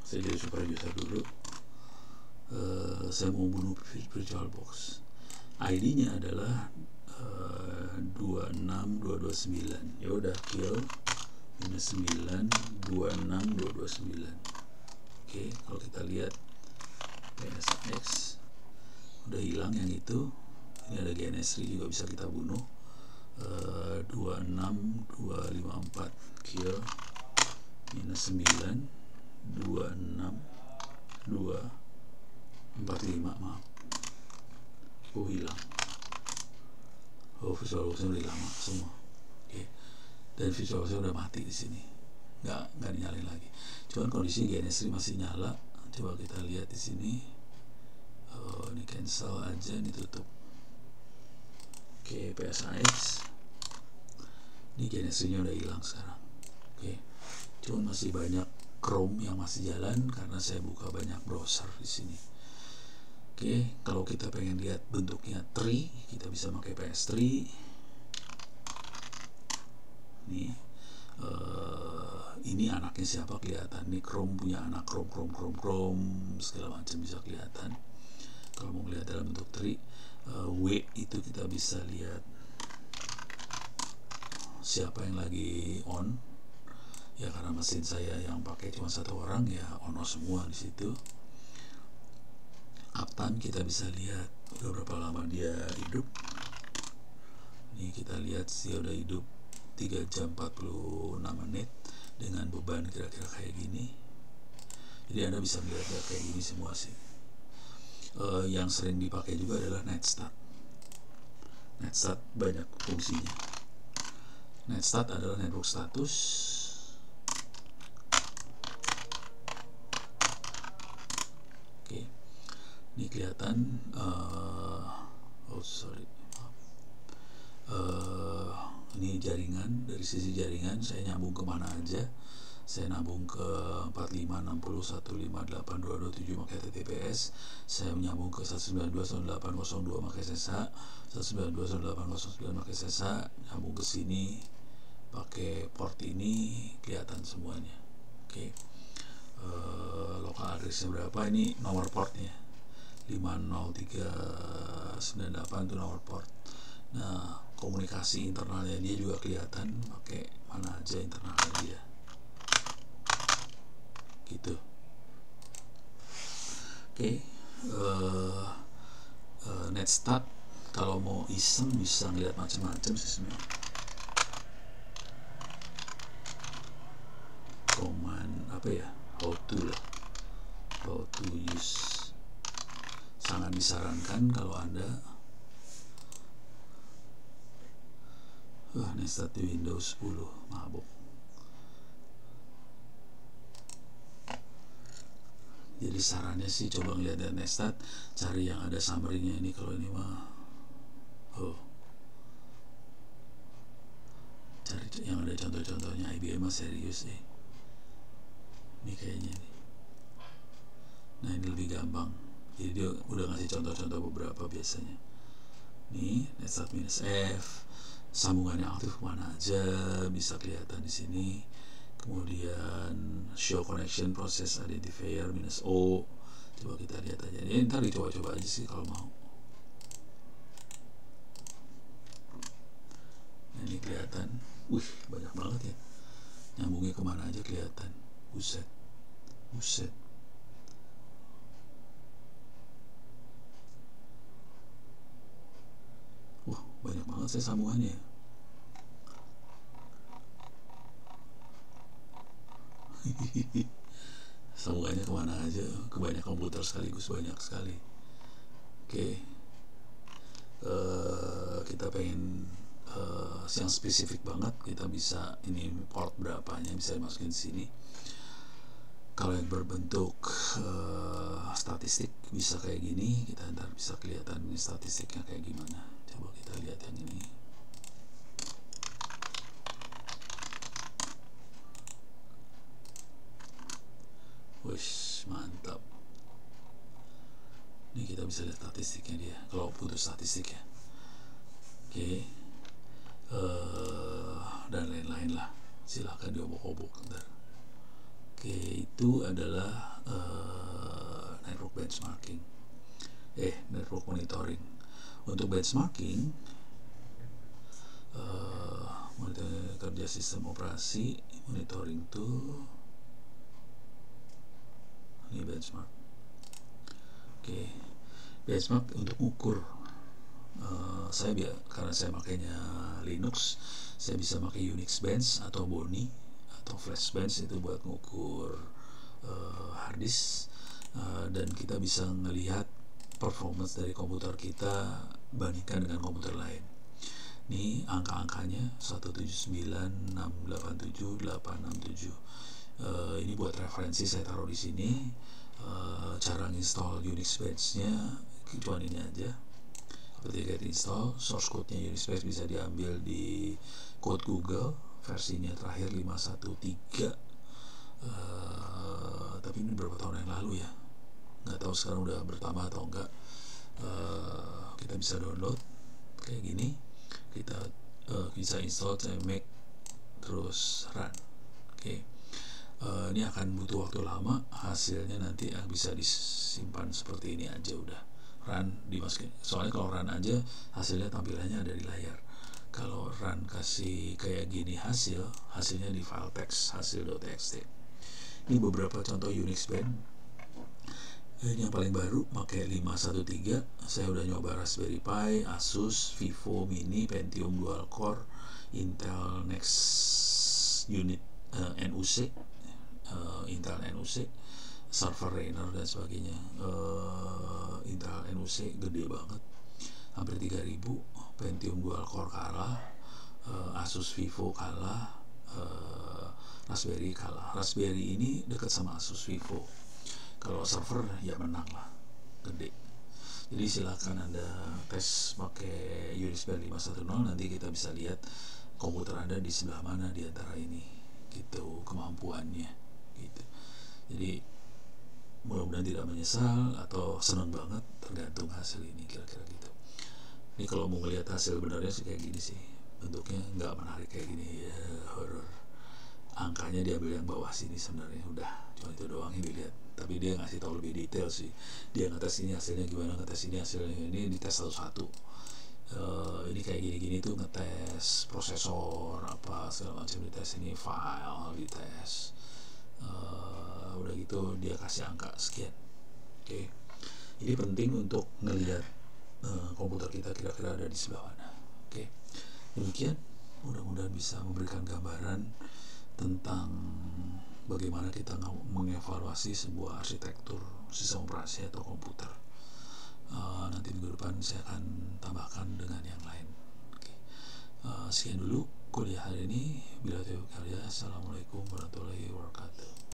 Saya jadi super user dulu. Saya mau bunuh VirtualBox. ID-nya adalah 26229. Ya udah, kill minus 9 26229. Oke, kalau kita lihat PSX udah hilang yang itu. Ini ada GNS3 juga bisa kita bunuh. 26254 kill minus 9 26245, maaf. Oh, hilang. Oh, VirtualBox-nya udah lama semua. Oke. Dan VirtualBox-nya udah mati di sini. Nggak dinyalain lagi. Cuman kondisi GNS3 masih nyala. Coba kita lihat di sini. Oh, ini cancel aja, ini tutup. Oke, PSX. Ini GNS3-nya udah hilang sekarang. Oke. Cuman masih banyak Chrome yang masih jalan karena saya buka banyak browser di sini. Oke, kalau kita pengen lihat bentuknya tree, kita bisa pakai PS3. Nih, ini anaknya siapa kelihatan. Nih Chrome punya anak Chrome segala macam bisa kelihatan. Kalau mau lihat dalam bentuk tree, W itu kita bisa lihat siapa yang lagi on. Ya karena mesin saya yang pakai cuma satu orang, ya ono semua di situ. Uptime kita bisa lihat udah berapa lama dia hidup. Ini kita lihat dia udah hidup 3 jam 46 menit dengan beban kira-kira kayak gini. Jadi Anda bisa melihat kayak gini semua sih. Yang sering dipakai juga adalah Netstat. Netstat banyak fungsinya. Netstat adalah network status. Oke, ini kelihatan. Ini jaringan. Dari sisi jaringan saya nyambung kemana aja. Saya nambung ke 4560158227 pakai TTPS. Saya menyambung ke 192.168.02 pakai SSH, 192.168.09 pakai SSH, nyambung ke sini pakai port ini, kelihatan semuanya. Oke. Lokal addressnya berapa? Ini nomor portnya 50398 itu nomor port. Nah, komunikasi internalnya dia juga kelihatan pakai mana aja internalnya dia. Gitu. Oke. Netstat kalau mau iseng bisa ngeliat macam-macam sih sebenarnya. Command apa ya? How to use. Sangat disarankan kalau Anda Netstat di Windows 10 mabuk. Jadi sarannya sih coba ngeliat dari Netstat, cari yang ada summary-nya. Ini kalau ini mah cari yang ada contoh-contohnya. IBM mah serius sih. Ini kayaknya nih. Nah, ini lebih gampang. Jadi dia udah ngasih contoh-contoh beberapa biasanya. Nih, Netstat -F, sambungannya aktif kemana aja bisa kelihatan di sini. Kemudian show connection process identifier -O. Coba kita lihat aja. Ini ntar dicoba-coba aja sih kalau mau. Nah, ini kelihatan. Wih, banyak banget ya. Nyambungnya kemana aja kelihatan. Buset. Wah, banyak banget saya sambungannya. Sambungannya kemana aja, ke banyak komputer sekaligus, banyak sekali. Oke. Kita pengen yang spesifik banget, kita bisa ini port berapanya bisa dimasukin sini. Kalau yang berbentuk statistik bisa kayak gini, kita ntar bisa kelihatan ini statistiknya kayak gimana. Coba kita lihat yang ini. Wish, mantap. Ini kita bisa lihat statistiknya dia, kalau butuh statistik ya. Oke. Dan lain-lain lah. Silahkan diobok-obok ntar. Oke, itu adalah network benchmarking. Network monitoring. Untuk benchmarking, kerja sistem operasi, monitoring tuh ini benchmark. Oke, benchmark untuk ukur. Karena saya makainya Linux, saya bisa pakai Unix Bench atau Boni atau Flash Bench itu buat ngukur hard disk, dan kita bisa melihat performance dari komputer kita bandingkan dengan komputer lain. Ini angka-angkanya 179.687.867. Ini buat referensi, saya taruh di sini. Cara install Unix Bench-nya cuma ini aja. Ketika install, source code-nya Unix Bench bisa diambil di code Google, versinya terakhir 5.1.3. Tapi ini berapa tahun yang lalu ya, nggak tahu sekarang udah bertambah atau enggak. Kita bisa download kayak gini, kita bisa install, make, terus run. Oke. Ini akan butuh waktu lama, hasilnya nanti bisa disimpan seperti ini aja udah. Run dimasukin, soalnya kalau run aja hasilnya tampilannya ada di layar. Kalau run kasih kayak gini hasilnya di file text, hasil.txt. Ini beberapa contoh Unix Bench. Ini yang paling baru pakai 5.1.3. Saya udah nyoba Raspberry Pi, Asus, Vivo Mini, Pentium Dual Core, Intel Next Unit NUC, Intel NUC, server Rainer dan sebagainya. Intel NUC gede banget, hampir 3000. Pentium Dual Core kalah, Asus Vivo kalah, Raspberry kalah. Raspberry ini dekat sama Asus Vivo. Kalau server ya menang lah, gede. Jadi silakan Anda tes pakai Unix Bench 5.1.0, nanti kita bisa lihat komputer Anda di sebelah mana di antara ini, gitu kemampuannya, gitu. Jadi mudah-mudahan tidak menyesal atau senang banget, tergantung hasil ini, kira-kira gitu. Ini kalau mau ngeliat hasil benarnya sih kayak gini sih, bentuknya nggak menarik kayak gini ya, horror. Angkanya diambil yang bawah sini sebenarnya, udah cuma itu doang yang dilihat. Tapi dia ngasih tahu lebih detail sih, dia ngetes ini hasilnya gimana, ngetes ini hasilnya, ini dites satu-satu. Ini kayak gini-gini tuh ngetes prosesor apa segala macam, dites ini file dites. Udah gitu dia kasih angka sekian. Oke. Ini penting untuk ngelihat komputer kita kira-kira ada di sebelah mana. Oke. Demikian, mudah-mudahan bisa memberikan gambaran tentang bagaimana kita mengevaluasi sebuah arsitektur sistem operasi atau komputer. Nanti minggu depan saya akan tambahkan dengan yang lain. Oke. Sekian dulu kuliah hari ini. Bila tahu kalian, assalamualaikum warahmatullahi wabarakatuh.